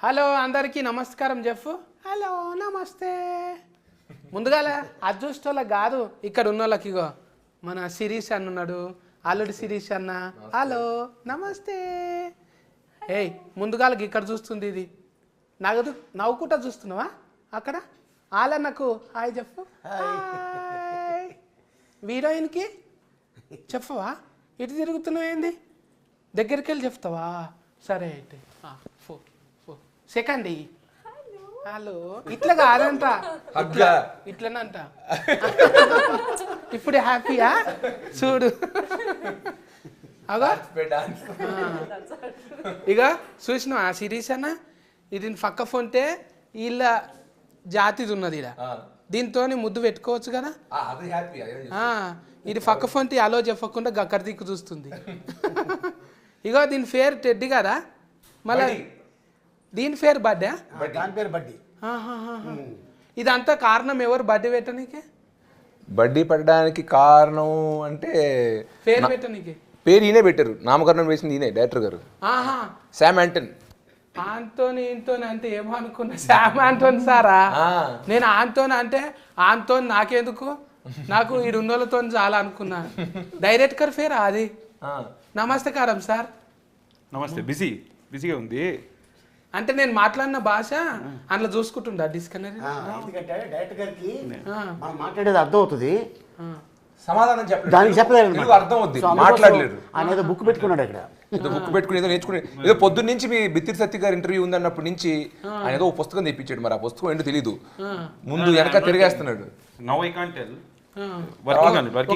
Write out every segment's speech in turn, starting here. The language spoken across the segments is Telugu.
హలో అందరికీ నమస్కారం చెప్పు. హలో నమస్తే. ముందుగాల అది చూసేటోళ్ళకి కాదు, ఇక్కడ ఉన్న వాళ్ళకి. ఇగో మన శిరీష్ అన్న ఉన్నాడు, అల్లుడి శిరీష్ అన్న. హలో నమస్తే. ఏయ్ ముందుగాలకి ఇక్కడ చూస్తుంది ఇది నగదు నవ్వుకుంటా చూస్తున్నావా అక్కడ? ఆలన్నకు హాయ్ చెప్పు. హీరోయిన్కి చెప్పవా? ఇటు తిరుగుతున్నావు ఏంది? దగ్గరికి వెళ్ళి చెప్తావా? సరే అయితే సెకండ్ హలో. ఇట్లా కాదంట, ఇట్లనంట. ఇప్పుడు హ్యాపీయా చూడు. అగా ఇక చూసినావు ఆ సిరీస్ అన్న, ఇది పక్క ఫోన్తే వీళ్ళ జాతిది ఉన్నది ఇడ, దీంతో ముద్దు పెట్టుకోవచ్చు కదా. ఇది పక్క ఫోన్ అలో చెప్పకుండా గక్కడి దిక్కు చూస్తుంది. ఇగో దీని పేరు టెడ్డి కదా, మళ్ళీ దీని పేరు బర్త్డే. ఇదంతా కారణం ఎవరు బర్త్డే పెట్టడానికి? బడ్డీ పడడానికి కారణం అంటే పేరు పెట్టడానికి పేరు ఈయనే పెట్టారు, నామకరణం వేసింది ఈయనే డైరెక్టర్ గారు. శామ్ యాంటన్. ఆంటోని ఇంటోని అంటే ఏమో అనుకున్నా, శామ్ ఆంటోని సారా. నేను ఆంటోని అంటే ఆంటోని నాకెందుకు, నాకు ఈ రెండోళ్ళతో చాలా అనుకున్నా. డైరెక్టర్ పేరా అది? నమస్కారం సార్. నమస్తే. బిజీగా ఉంది అంటే నేను మాట్లాడిన భాష అందులో చూసుకుంటుండా డిస్కనరీ. ఎందుకంటే డైరెక్టర్ గారికి మనం మాట్లాడేది అర్థం అవుతుంది, సమాధానం దానికి చెప్పలేదు, అర్థం అవుద్ది, మాట్లాడలేదు. ఆయన ఏదో బుక్ పెట్టుకున్నాడు ఇక్కడ, ఏదో బుక్ పెట్టుకుని ఏదో నేర్చుకుని, ఏదో పొద్దున్న నుంచి మీ బిత్తిరి సత్య గారి ఇంటర్వ్యూ ఉందన్నప్పటి నుంచి ఆయన ఏదో పుస్తకం తెప్పించాడు. మరి ఆ పుస్తకం ఏంటో తెలీదు, ముందు వెనక తిరిగేస్తున్నాడు. Now I can't tell.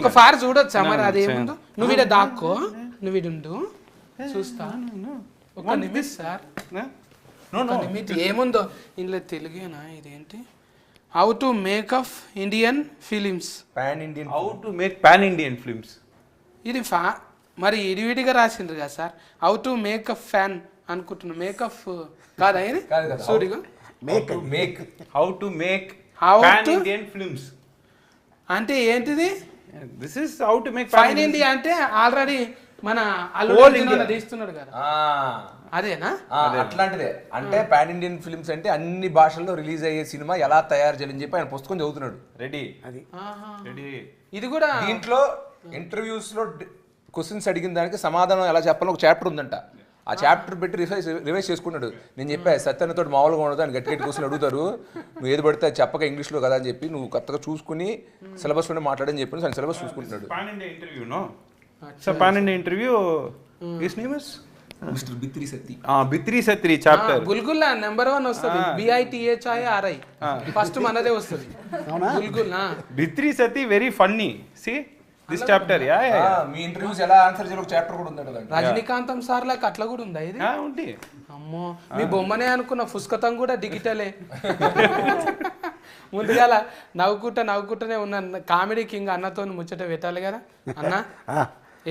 ఒక ఫార్ చూడొచ్చా మరి? అదేముందో నువ్వు ఇడ దాక్కో, నువ్వు ఇడు చూస్తా. ఒక నిమిషం సార్, ఏముందో ఇందులో తెలుగేనా? ఇదేంటి? How to make of Indian films, how to make pan Indian films. ఇది మరి ఇడివిడిగా రాసిండ్రు కదా sir. How to make a fan అనుకుంటున్నా, మేకప్ కాదా ఇది? సూరిగా how to make pan Indian films అంటే ఏంటిది? This is how to make fine India అంటే ఆల్రెడీ మన అల్లుడు తీస్తున్నాడు కదా, అదేనా? అట్లాంటిదే. అంటే పాన్ ఇండియన్ ఫిల్మ్స్ అంటే అన్ని భాషల్లో రిలీజ్ అయ్యే సినిమా ఎలా తయారు చేయాలని చెప్పి ఆయన పుస్తకం చదువుతున్నాడు. రెడీ. ఇది కూడా దీంట్లో ఇంటర్వ్యూస్ లో క్వశ్చన్స్ అడిగిన దానికి సమాధానం ఎలా చెప్పాలో ఒక చాప్టర్ ఉందంట. ఆ చాప్టర్ పెట్టి రివైజ్ చేసుకున్నాడు. నేను చెప్పా సత్యన్నతో మామూలుగా ఉండదు అని గట్టి క్వశ్చన్ అడుగుతారు, నువ్వు ఏది పడితే చెప్పక ఇంగ్లీష్లో కదా అని చెప్పి నువ్వు కొత్తగా చూసుకుని సిలబస్ లోనే మాట్లాడని చెప్పి ఆయన సిలబస్ చూసుకుంటున్నాడు. Pan India interview no. So pan India interview his name is mister Bithiri Sathi. Bithiri Sathi chapter గుల్గుల్ నెంబర్ 1 వస్తుంది, BITHIRI ఫస్ట్ మనదే వస్తుంది. గుల్గుల్ Bithiri Sathi very funny. See this chapter. Yeah మీ ఇంటర్వ్యూస్ ఎలా ఆన్సర్ చేయాలి ఒక చాప్టర్ కూడా ఉందంట. రజనీకాంతం సార్ లాగా అట్లా కూడా ఉందా ఇది? ఉంది. అమ్మో మీ బొమ్మనే అనుకున్న, పుస్తకం కూడా డిజిటలే. ముందుగాల నవ్వుకుంటూనే ఉన్న కామెడీ కింగ్ అన్నతో ముచ్చట పెట్టాలి కదా. అన్న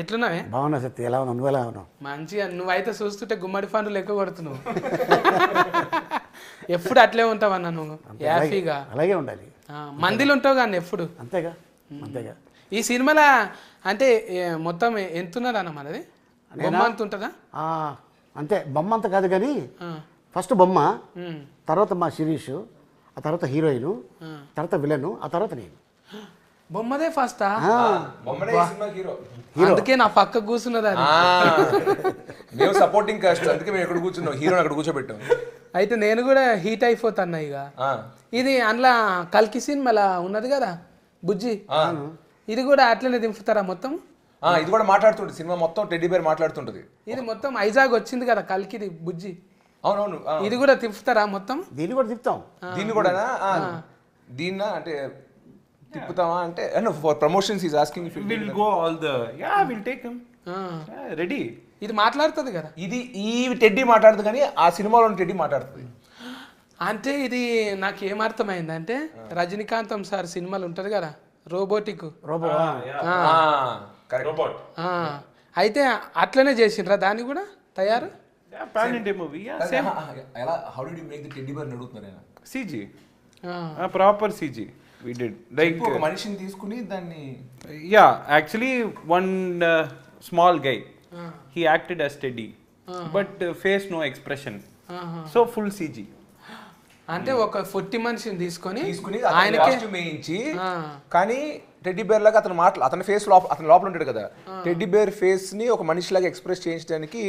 ఎట్లున్నావే? బాగున్నా సత్య, ఎలా ఉన్నావు? నువ్వు ఎలా ఉన్నావు? మంచిగా. నువ్వైతే చూస్తుంటే గుమ్మడి పండ్లు ఎక్కువ కొడుతున్నావు. ఎప్పుడు అట్లే ఉంటావు అన్న నువ్వు, హ్యాపీగా. అలాగే ఉండాలి. మందిలో ఉంటావు కానీ ఎప్పుడు. అంతేగా. ఈ సినిమాలో అంటే మొత్తం ఎంత ఉన్నది అన్న మనది? బొమ్మ అంత ఉంటుందా? అంతే, బొమ్మ అంత కాదు కానీ ఫస్ట్ బొమ్మ, తర్వాత మా శిరీష్, ఆ తర్వాత హీరోయిన్, తర్వాత విలన్, ఆ తర్వాత నేను. బొమ్మదే ఫస్టా? అందుకే నా పక్క కూర్చున్నది అది. మేము సపోర్టింగ్ కాస్ట్, అందుకే మేము ఎక్కడ కూర్చున్నాం, హీరోని అక్కడ కూర్చోబెట్టాం. అయితే నేను కూడా హీట్ అయిపోతాను ఇక. ఇది అందులో కల్కి సినిమాలా ఉన్నది కదా బుజ్జి, ఇది కూడా అట్లనే దింపుతారా మొత్తం? ఇది కూడా మాట్లాడుతుంటది సినిమా మొత్తం, టెడ్డీ బేర్ మాట్లాడుతుంటది. ఇది మొత్తం ఐజాగ్ వచ్చింది కదా కల్కిది బుజ్జి. అవునవును. ఇది కూడా తిప్పుతారా మొత్తం? దీన్ని కూడా తిప్పుతాం. దీన్ని కూడా దీన్న అంటే తిప్పుతామా అంటే for promotions is asking if will go all the will take him ready. ఇది మాట్లాడుతుంది కదా, ఇది ఈ టెడ్డీ మాట్లాడుతుంది కానీ ఆ సినిమాలోని టెడ్డీ మాట్లాడుతుంది. అంటే ఇది నాకు ఏమర్థమైంది అంటే, రజనీకాంతం సార్ సినిమాలు ఉంటది కదా రోబోటిక్ అయితే అట్లనే చేసిండ్రా దాన్ని కూడా తయారు? Pan India movie. ఎలా how did you make the teddy bear అడుగుతున్నారు ఆయన. CG, proper CG we did. Like ఒక మనిషిని తీసుకుని దాన్ని actually one small guy, he acted as Teddy, but face no expression. So full CG. అంటే ఒక 40 మనిషిని తీసుకొని ఆయనకి కాస్ట్యూమ్ వేయించి, కానీ టెడ్డీ బేర్ లాగా అతని ఫేస్ అతని లోపల ఉంటాడు కదా, టెడ్డీ బేర్ ఫేస్ ని ఒక మనిషిలాగా ఎక్స్ప్రెస్ చేయించడానికి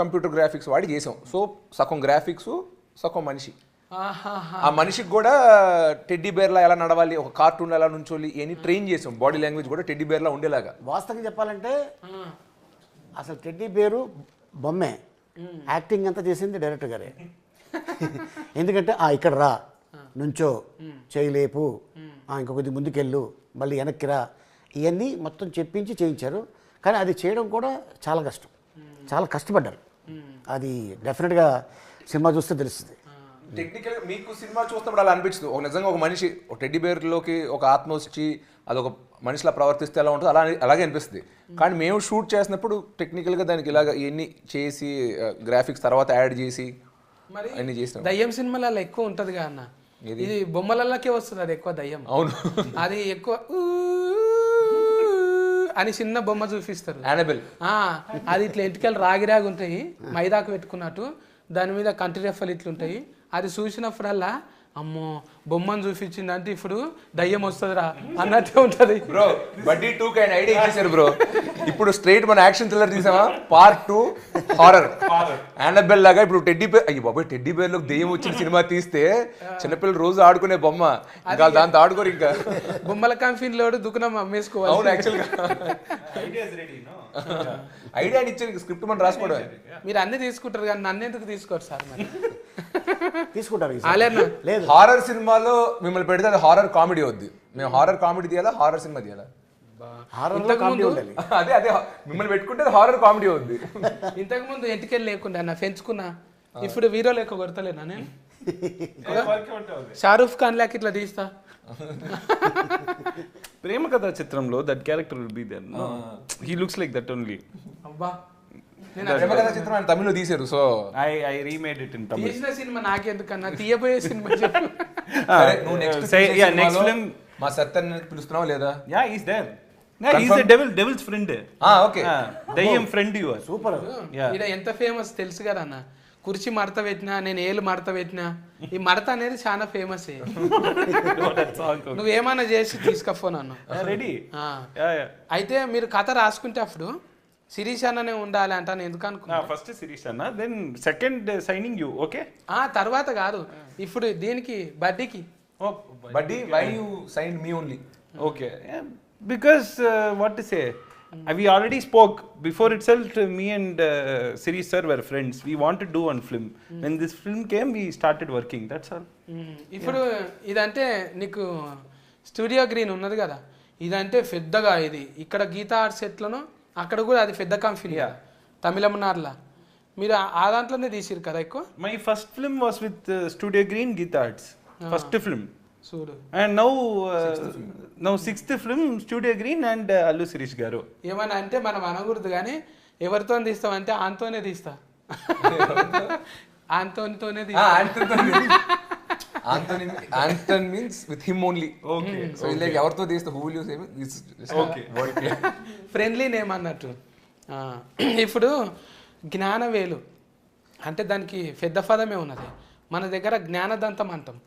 కంప్యూటర్ గ్రాఫిక్స్ వాడి చేసాం. సో సగం గ్రాఫిక్స్ సగం మనిషి. ఆ మనిషికి కూడా టెడ్డీ బేర్ లా ఎలా నడవాలి, ఒక కార్టూన్ ఎలా నుంచోలి అని ట్రైన్ చేసాం. బాడీ లాంగ్వేజ్ కూడా టెడ్డీ బేర్ లా ఉండేలాగా. వాస్తవంగా చెప్పాలంటే అసలు టెడ్డీ బేరు బొమ్మే, యాక్టింగ్ అంతా చేసింది డైరెక్టర్ గారే. ఎందుకంటే ఇక్కడ రా, నుంచో, చేయలేపు, ఇంకొకటి ముందుకెళ్ళు, మళ్ళీ వెనక్కి రా, ఇవన్నీ మొత్తం చెప్పించి చేయించారు. కానీ అది చేయడం కూడా చాలా కష్టం, చాలా కష్టపడ్డారు. అది డెఫినెట్గా సినిమా చూస్తే తెలుస్తుంది. టెక్నికల్ మీకు సినిమా చూస్తున్నప్పుడు అలా అనిపిస్తుంది, ఒక నిజంగా ఒక మనిషి ఒక టెడ్డీ బేర్లోకి ఒక ఆత్మ వచ్చి అదొక మనిషిలా ప్రవర్తిస్తే ఎలా ఉంటుందో అలాగే అనిపిస్తుంది. కానీ మేము షూట్ చేసినప్పుడు టెక్నికల్గా దానికి ఇలాగ ఇవన్నీ చేసి గ్రాఫిక్స్ తర్వాత యాడ్ చేసి అన్ని చేసినాం. దయ్యం సినిమాలలో ఎక్కువ ఉంటది కదా అన్న, ఇది బొమ్మలకే వస్తుంది అది ఎక్కువ దయ్యం. అవును, అది ఎక్కువ అని చిన్న బొమ్మ చూపిస్తారు. యానబెల్ అది ఇట్లా ఎంటికలు రాగి ఉంటాయి, మైదాకు పెట్టుకున్నట్టు, దాని మీద కంటి రెఫలు ఇట్లుంటాయి. అది చూసినప్పుడల్లా అమ్మో బొమ్మను చూపించింది అంటే ఇప్పుడు దయ్యం వస్తుందిరా అన్నట్టే ఉంటది. బ్రో బడ్డీ 2 కి ఐడియా ఇచ్చేసారు బ్రో. ఇప్పుడు స్ట్రైట్ మన యాక్షన్ థ్రిల్లర్ తీసామా, పార్ట్ 2 హారర్. యానబెల్ లాగా ఇప్పుడు టెడ్డీ బేర్, అయ్యి బాబాయ్ టెడ్డీ బేర్ లో దెయ్యం వచ్చిన సినిమా తీస్తే చిన్నపిల్లలు రోజు ఆడుకునే బొమ్మ, ఇంకా దాంతో ఆడుకోరు. ఇంకా బొమ్మల కంపెనీలో దుకాణం అమ్మేసుకోవాలి. అవును, యాక్చువల్గా ఐడియా ఇచ్చారు, స్క్రిప్ట్ మనం రాసుకోవడం. మీరు అన్ని తీసుకుంటారు కానీ నన్ను ఎందుకు తీసుకోరు సార్? మరి తీసుకుంటారు. లేదు, హారర్ సినిమాలో మిమ్మల్ని పెడితే అది హారర్ కామెడీ అవుద్ది. మేము హారర్ కామెడీ తీయాలా, హారర్ సినిమా తీయాలా? అదే అదే మిమ్మల్ని పెట్టుకుంటే హారర్ కామెడీ అవుద్ది. ఇంతకు ముందు ఎంటికెళ్ళి లేకుండా అన్న పెంచుకున్నా, ఇప్పుడు వీరో లెక్క కొడతలేనా నేను? షారూఫ్ ఖాన్ లాక్ ఇట్లా తీస్తా. ప్రేమ కథా చిత్రంలో that character will be there. He looks like that only. అబ్బా, ప్రేమ కథా చిత్రం ఆయన తమిళ్లో తీశారు. So I remade it in Tamil. తీసిన సినిమా నాకెందుకన్నా, తీయబోయే సినిమా చెప్పు. నువ్వు నెక్స్ట్ ఫిల్మ్ మా సత్యన్ పిలుస్తున్నావా లేదా? Yeah, is there. He's the devil's friend. Okay, దయ్యం ఫ్రెండ్. You are super. ఈడ ఎంత ఫేమస్ తెలుసు కదా అన్న, కుర్చీ మడత పెట్టినా, నేను ఏళ్ళు మడత పెట్టినా, ఈ మడత అనేది చాలా ఫేమస్. నువ్వేమన్నా చేసి తీసుకపో నన్ను. రెడీ. అయితే మీరు కథ రాసుకుంటే అప్పుడు శిరీష్ అన్ననే ఉండాలి అంటాను. ఎందుకు అనుకున్నా? ఫస్ట్ శిరీష్ అన్న, then second signing you. Okay, తర్వాత కాదు, ఇప్పుడు దీనికి బడ్డీకి. Buddy, why you sign me only? Okay, because what to say, we already spoke before itself. Me and Sirish sir were friends. We wanted to do one film. When this film came, we started working. That's all. ఇప్పుడు ఇదంటే నీకు స్టూడియో గ్రీన్ ఉన్నది కదా, ఇదంటే పెద్దగా ఇది ఇక్కడ గీతా ఆర్ట్స్ ఎట్లను అక్కడ కూడా అది పెద్ద కంపెనీ తమిళనాడులో. మీరు ఆ దాంట్లోనే తీసిరు కదా ఎక్కువ? My first film was with Studio Green, Geetha Arts. First film. చూడు. And now sixth film, Studio Green and Allu Sirish garu. ఏమన్నా అంటే మనం అనకూడదు కానీ ఎవరితో తీస్తామంటే ఆంతోనే తీస్తా. ఆంతోనితోనే తీస్తా. Anton means with him only. Okay. So like ఎవరితో తీస్తా, who will you say? Okay. Friendly name అన్నట్టు. ఇప్పుడు జ్ఞానవేలు అంటే దానికి పెద్ద పదమే ఉన్నది. మన దగ్గర జ్ఞానదంతం అంటాం.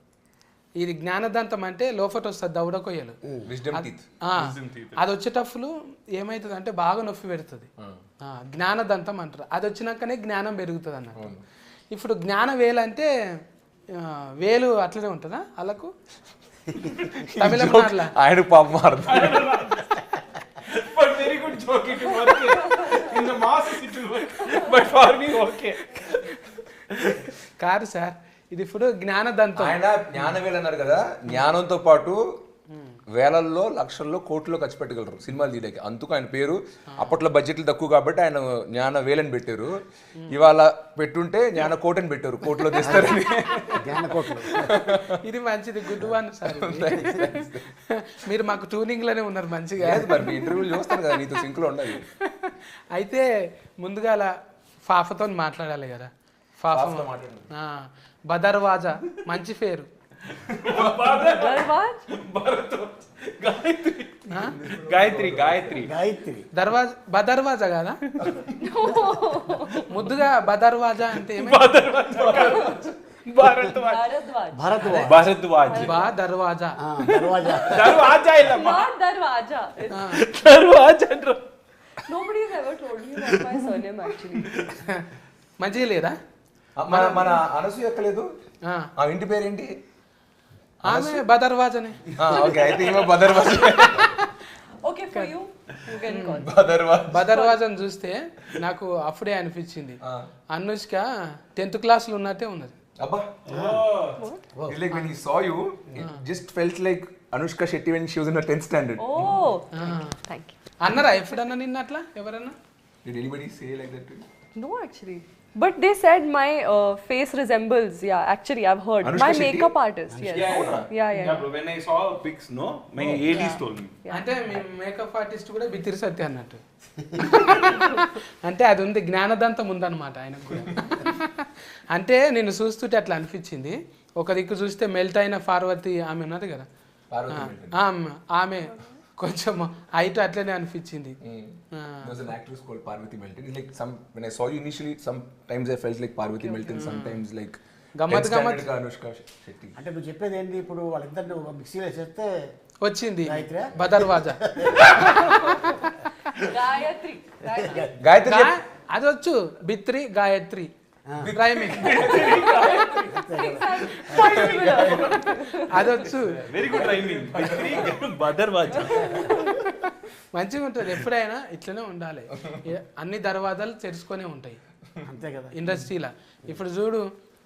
ఇది జ్ఞానదంతం అంటే లోపట వస్తుంది దౌడకొయ్యలు. అది వచ్చేటప్పుడు ఏమవుతుంది అంటే బాగా నొప్పి పెడుతుంది, జ్ఞానదంతం అంటారు. అది వచ్చినాకనే జ్ఞానం పెరుగుతుంది అన్నట్టు. ఇప్పుడు జ్ఞాన వేలు అంటే వేలు అట్లనే ఉంటుందా అలాకు? తమిళనాడులో ఆయన పాపం very good joke, it will work. In the masses it will work, but for me okay. కాదు సార్, ఇది ఇప్పుడు జ్ఞానదంతం. ఆయన జ్ఞానవేలు అన్నారు కదా, జ్ఞానంతో పాటు వేలల్లో లక్షల్లో కోట్లో ఖర్చు పెట్టగలరు సినిమాలు తీయడానికి. అందుకు ఆయన పేరు. అప్పట్లో బడ్జెట్లు తక్కువ కాబట్టి ఆయన జ్ఞాన వేలని పెట్టారు. ఇవాళ పెట్టుంటే జ్ఞాన కోట్ అని పెట్టారు, కోట్లో తీస్తారని. ఇది మంచిది, గుడ్ వన్ సార్. మీరు మాకు ట్యూనింగ్ లోనే ఉన్నారు మంచిగా. మరి మీ ఇంటర్వ్యూలు చూస్తాను కదా, నీతో సింక్ లో ఉండాలి. అయితే ముందుగా ఫాఫతో మాట్లాడాలి కదా. ఫాఫా బదర్వాజా మంచి పేరు. Darvaj? గాయత్రి బదర్వాజా కాదా? ముద్దుగా బదర్వాజా అంటే ఏమి? Bharadwaj. భారద్వాజ్ బా దర్వాజా. దర్వాజా దర్వాజా ఇలా Not Darwaja. దర్వాజా అంటారు. Nobody has ever told me that's my surname actually. మంచిగా లేదా? మన అనసూయ ఎక్కలేదు. ఆ, ఆ ఇంటి పేరేంటి? ఆమె బదర్వాజనే. ఓకే, అయితే ఈమె బదర్వాజ్. Okay, for you, you can call. బదర్వాజను చూస్తే నాకు అప్పుడే అనిపించింది అనుష్క 10th క్లాస్లో ఉన్నట్టే ఉన్నది. అబ్బా, like when he saw you, it just felt like Anushka Shetty when she was in her 10th standard. Oh, thank you. అన్నారా ఎప్పుడన్నా నిన్న అట్లా ఎవరన్నా? Did anybody say like that to you? No, actually. But they said my face resembles, yeah, actually I've heard. Anushka My Shetty? makeup artist, yes. Yeah. bro, when I saw pics, no, my ADs told me. అంటే మీ మేకప్ ఆర్టిస్ట్ కూడా బిత్తిరి సత్య అన్నట్టు. అంటే అది ఉంది, జ్ఞానదంతం ఉందన్నమాట ఆయనకు కూడా. అంటే నేను చూస్తుంటే అట్లా అనిపించింది. ఒక దిక్కు చూస్తే మెల్ట్ అయిన పార్వతి ఆమె ఉన్నది కదా, ఆమె కొంచెం హైట్ అట్లనే అనిపించింది. There was an actress called Parvati Melton. It's like when I saw you initially, sometimes I felt like Parvati Melton, sometimes like గమ్మత్ 10th standard Anushka Shetty. అంటే నువ్వు చెప్పేది ఏంటి? ఇప్పుడు వాళ్ళిద్దరిని ఒక మిక్సీలో వేసేస్తే వచ్చింది గాయత్రి? బదర్వాజా. Gayatri. గాయత్రి అది వచ్చు, బిత్రి గాయత్రి రైమింగ్ అది వచ్చు. Very good rhyming. బదర్వాజా. మంచిగా ఉంటుంది. ఎప్పుడైనా ఇట్లనే ఉండాలి. అన్ని దర్వాజాలు తెరుచుకొనే ఉంటాయి అంతే కదా. ఇండస్ట్రీలో. ఇప్పుడు చూడు,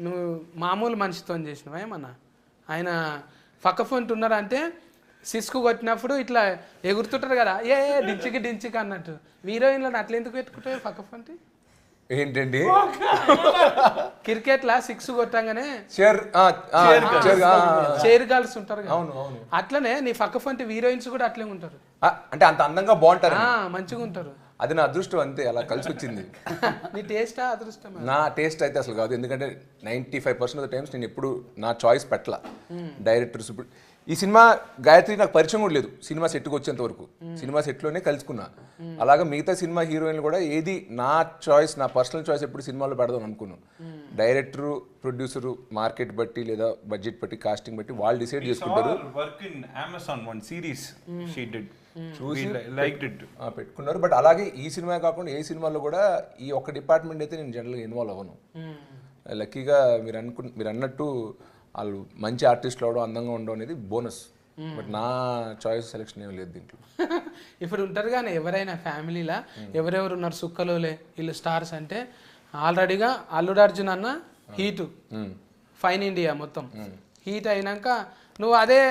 నువ్వు మామూలు మనిషితో చేసినావా ఏమన్నా? ఆయన పక్క ఫోన్ ఉన్నారంటే సిస్కు కొట్టినప్పుడు ఇట్లా ఎగురుతుంటారు కదా, ఏ డించికి అన్నట్టు. హీరోయిన్లను అట్లా ఎందుకు పెట్టుకుంటావు పక్క ఫోన్? ఏంటండి? క్రికెట్ లా 6 కొట్టంగానే చైర్ గర్ల్స్ ఉంటారు కదా, అవును అవును. అట్లనే నీ పక్క ఫోన్ హీరోయిన్స్ కూడా అట్లే ఉంటారు. అంటే అంత అందంగా బాగుంటారు, మంచిగా ఉంటారు. అది నా అదృష్టం, అంతే, అలా కలిసి వచ్చింది. నీ టేస్టా అదృష్టం? నా టేస్ట్ అయితే అసలు కాదు, ఎందుకంటే 95% ఆఫ్ ద టైమ్స్ నేను ఎప్పుడు నా చాయిస్ పెట్టలా. డైరెక్టర్స్ ఇప్పుడు ఈ సినిమా గాయత్రి నాకు పరిచయం కూడా లేదు సినిమా సెట్కి వచ్చేంత వరకు. సినిమా సెట్లోనే కలుసుకున్నా. అలాగా మిగతా సినిమా హీరోయిన్లు కూడా ఏది నా చాయిస్, నా పర్సనల్ చాయిస్ ఎప్పుడు సినిమాలో పెడదాం అనుకున్నాను. డైరెక్టరు, ప్రొడ్యూసరు మార్కెట్ బట్టి లేదా బడ్జెట్ బట్టి, కాస్టింగ్ బట్టి వాళ్ళు డిసైడ్ చేసుకుంటారు. Work in Amazon one series she did, చూసి లైక్డ్ ఇట్, పెట్టుకున్నారు. బట్ అలాగే ఈ సినిమా కాకుండా ఏ సినిమాలో కూడా ఈ ఒక్క డిపార్ట్మెంట్ అయితే నేను జనరల్గా ఇన్వాల్వ్ అవ్వను. లక్కీగా మీరు అన్నట్టు వాళ్ళు మంచి ఆర్టిస్టులు అవడం, అందంగా ఉండడం అనేది బోనస్. బట్ నా చాయిస్ సెలెక్షన్ ఏం లేదు దీంట్లో. ఇప్పుడు ఉంటారు కానీ ఎవరైనా ఫ్యామిలీలా ఎవరెవరు ఉన్నారు సుక్కలోలే వీళ్ళు స్టార్స్ అంటే, ఆల్రెడీగా అల్లుడు అర్జున్ అన్న హీటు, ఫైన్ ఇండియా మొత్తం హీట్ అయినాక నువ్వు అదే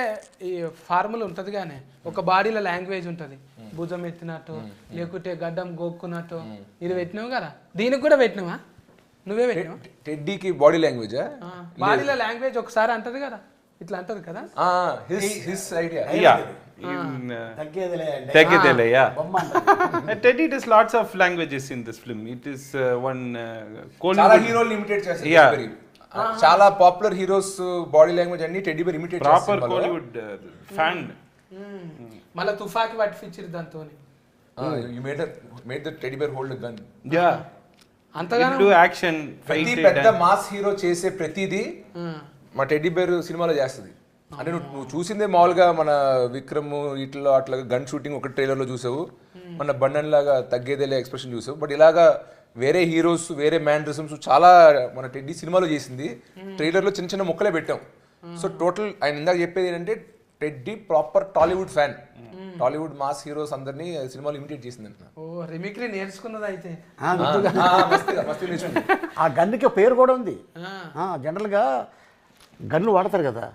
ఈ ఫార్ములా ఉంటుంది కానీ ఒక బాడీలో లాంగ్వేజ్ ఉంటుంది, భుజం ఎత్తినట్టు లేకుంటే గడ్డం గోక్కున్నట్టు ఇది పెట్టినావు కదా, దీనికి కూడా పెట్టినావా? నువ్వే పెట్టినావా? టెడ్డీకి బాడీ లాంగ్వేజ్, బాడీలో లాంగ్వేజ్ ఒకసారి అంటది కదా, ఇట్లా అంటది కదా. His idea. తగ్గేదేలే. Teddy does lots of languages in this film. It is one చాలా హీరోలు ఇమిటేట్ చేస్తారు. చాలా పాపులర్ హీరోస్ బాడీ లాంగ్వేజ్ అన్ని టెడ్డీ బేర్ ఇమిటేట్ చేస్తారు. Proper Kollywood fan. మళ్ళీ తుఫాకి పట్టించారు దాంతో. You made the teddy bear hold a gun. Yeah. అంతగానో do action fight. పెద్ద మాస్ హీరో చేసే ప్రతిదీ మా టెడ్డీ బేర్ సినిమాలో చేస్తుంది. అంటే నువ్వు చూసిందే మామూలుగా మన విక్రమ్ ఇట్లా అట్లా గన్ షూటింగ్ ఒక ట్రైలర్లో చూసావు, మన బండన్ లాగా తగ్గేదేలే ఎక్స్ప్రెషన్ చూసావు. బట్ ఇలాగా వేరే హీరోస్, వేరే మ్యానరిజమ్స్ చాలా మన టెడ్డీ సినిమాలో చేసింది. ట్రైలర్లో చిన్న చిన్న ముక్కలే పెట్టాం. సో టోటల్ ఆయన ఇందాక చెప్పేది ఏంటంటే teddy proper Tollywood fan. Tollywood mass heroes అందరినీ సినిమాలో ఇమిటేట్ చేసింది అంట. ఓ రిమిక్రీ నేర్చుకున్నది అయితే. ఆ గన్నుకి పేరు కూడా ఉంది. జనరల్గా గన్ను వాడతారు కదా,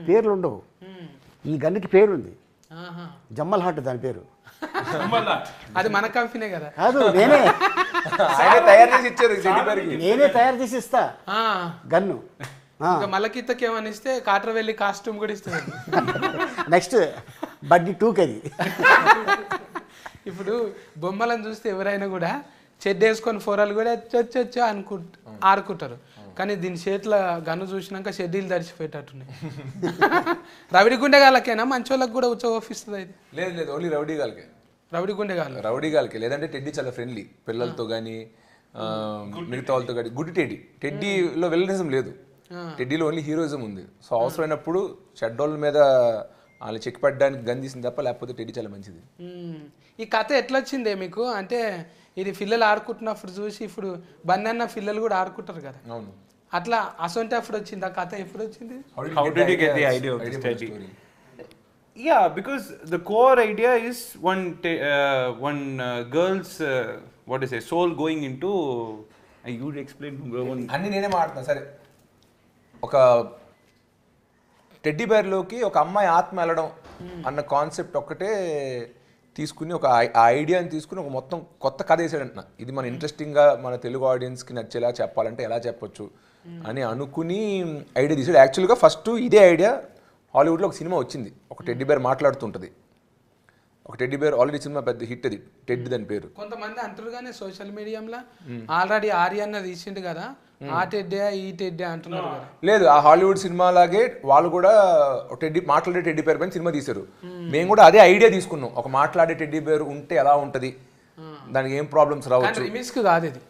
పేర్లు ఉండవు. ఈ గన్నుకి పేరు ఉంది, జమ్మల్ హాట్ దాని పేరు. అది మన కంపెనీ కదా. కాదు, నేనే తయారు చేసి ఇచ్చారు. నేనే తయారు చేసి ఇస్తా గన్ను. మల్లకిత్తకి ఏమని ఇస్తే కాటర్ వెళ్ళి కాస్ట్యూమ్ కూడా ఇస్తుంది. నెక్స్ట్ బడ్డీ 2కి అది. ఇప్పుడు బొమ్మలను చూస్తే ఎవరైనా కూడా చెడ్డ వేసుకొని ఫోరాలు కూడా చొచ్చు ఆడుకుంటారు. కానీ దీని చేతిలో గన్ను చూసినాక షెడ్యూల్ తడిచిపోయేటట్టున్నాయి. రవిడి గుండెగాళ్ళకేనా మంచోళ్ళకి కూడా ఉచ్చోపిస్తుంది అది? లేదు లేదు, ఓన్లీ రౌడీ గాలకే. రవిడి గుండెగాళ్ళు. రౌడీ గాలకే. లేదంటే టెడ్డీ చాలా ఫ్రెండ్లీ పిల్లలతో కానీ మిగతా వాళ్ళతో కానీ. గుడ్ టెడ్డీలో విలనిజం లేదు, టెడ్డీలో ఓన్లీ హీరోయిజం ఉంది. సో అవసరమైనప్పుడు చెడ్డోళ్ళ మీద వాళ్ళు చెక్ పెట్టడానికి గన్ తీసింది తప్ప, లేకపోతే టెడ్డీ చాలా మంచిది. ఈ కథ ఎట్లా వచ్చిందే మీకు? అంటే ఇది పిల్లలు ఆడుకుంటున్నప్పుడు చూసి ఇప్పుడు బన్నన్న పిల్లలు కూడా ఆడుకుంటారు కదా, అవును. అట్లా అసొంటి అప్పుడు వచ్చింది ఆ కథ. ఎప్పుడు వచ్చింది? How did you get the idea of the study? Yeah, because the core idea is one girl's what is it, soul going into. You would explain. అన్నీ నేనే మాట్లాడుతున్నా. సరే, ఒక టెడ్డీ బేర్లోకి ఒక అమ్మాయి ఆత్మ వెళ్ళడం అన్న కాన్సెప్ట్ ఒక్కటే తీసుకుని, ఒక ఐడియాని తీసుకుని ఒక మొత్తం కొత్త కథ వేసాడంటున్నా. ఇది మన ఇంట్రెస్టింగ్గా మన తెలుగు ఆడియన్స్కి నచ్చేలా చెప్పాలంటే ఎలా చెప్పొచ్చు అని అనుకుని ఐడియా తీసాడు. యాక్చువల్గా ఫస్ట్ ఇదే ఐడియా హాలీవుడ్లో ఒక సినిమా వచ్చింది, ఒక టెడ్డీ బేర్ మాట్లాడుతుంటుంది. ఒక టెడ్డీ బేర్ ఆల్రెడీ సినిమా పెద్ద హిట్, అది టెడ్ దాని పేరు. కొంతమంది అంటారు కానీ సోషల్ మీడియాలో ఆల్రెడీ ఆర్యన్న తీసిండు కదా, ఆ టెడ్డే ఈ టెడ్డే అంటున్నారు కదా. లేదు, ఆ హాలీవుడ్ సినిమా లాగే వాళ్ళు కూడా టెడ్డీ మాట్లాడే టెడ్డీ బేర్ పైన సినిమా తీశారు. మేము కూడా అదే ఐడియా తీసుకున్నాం, ఒక మాట్లాడే టెడ్డీ బేర్ ఉంటే ఎలా ఉంటుంది, దానికి ఏం ప్రాబ్లమ్స్ రావచ్చు. రిమిక్స్ కాదు ఇది,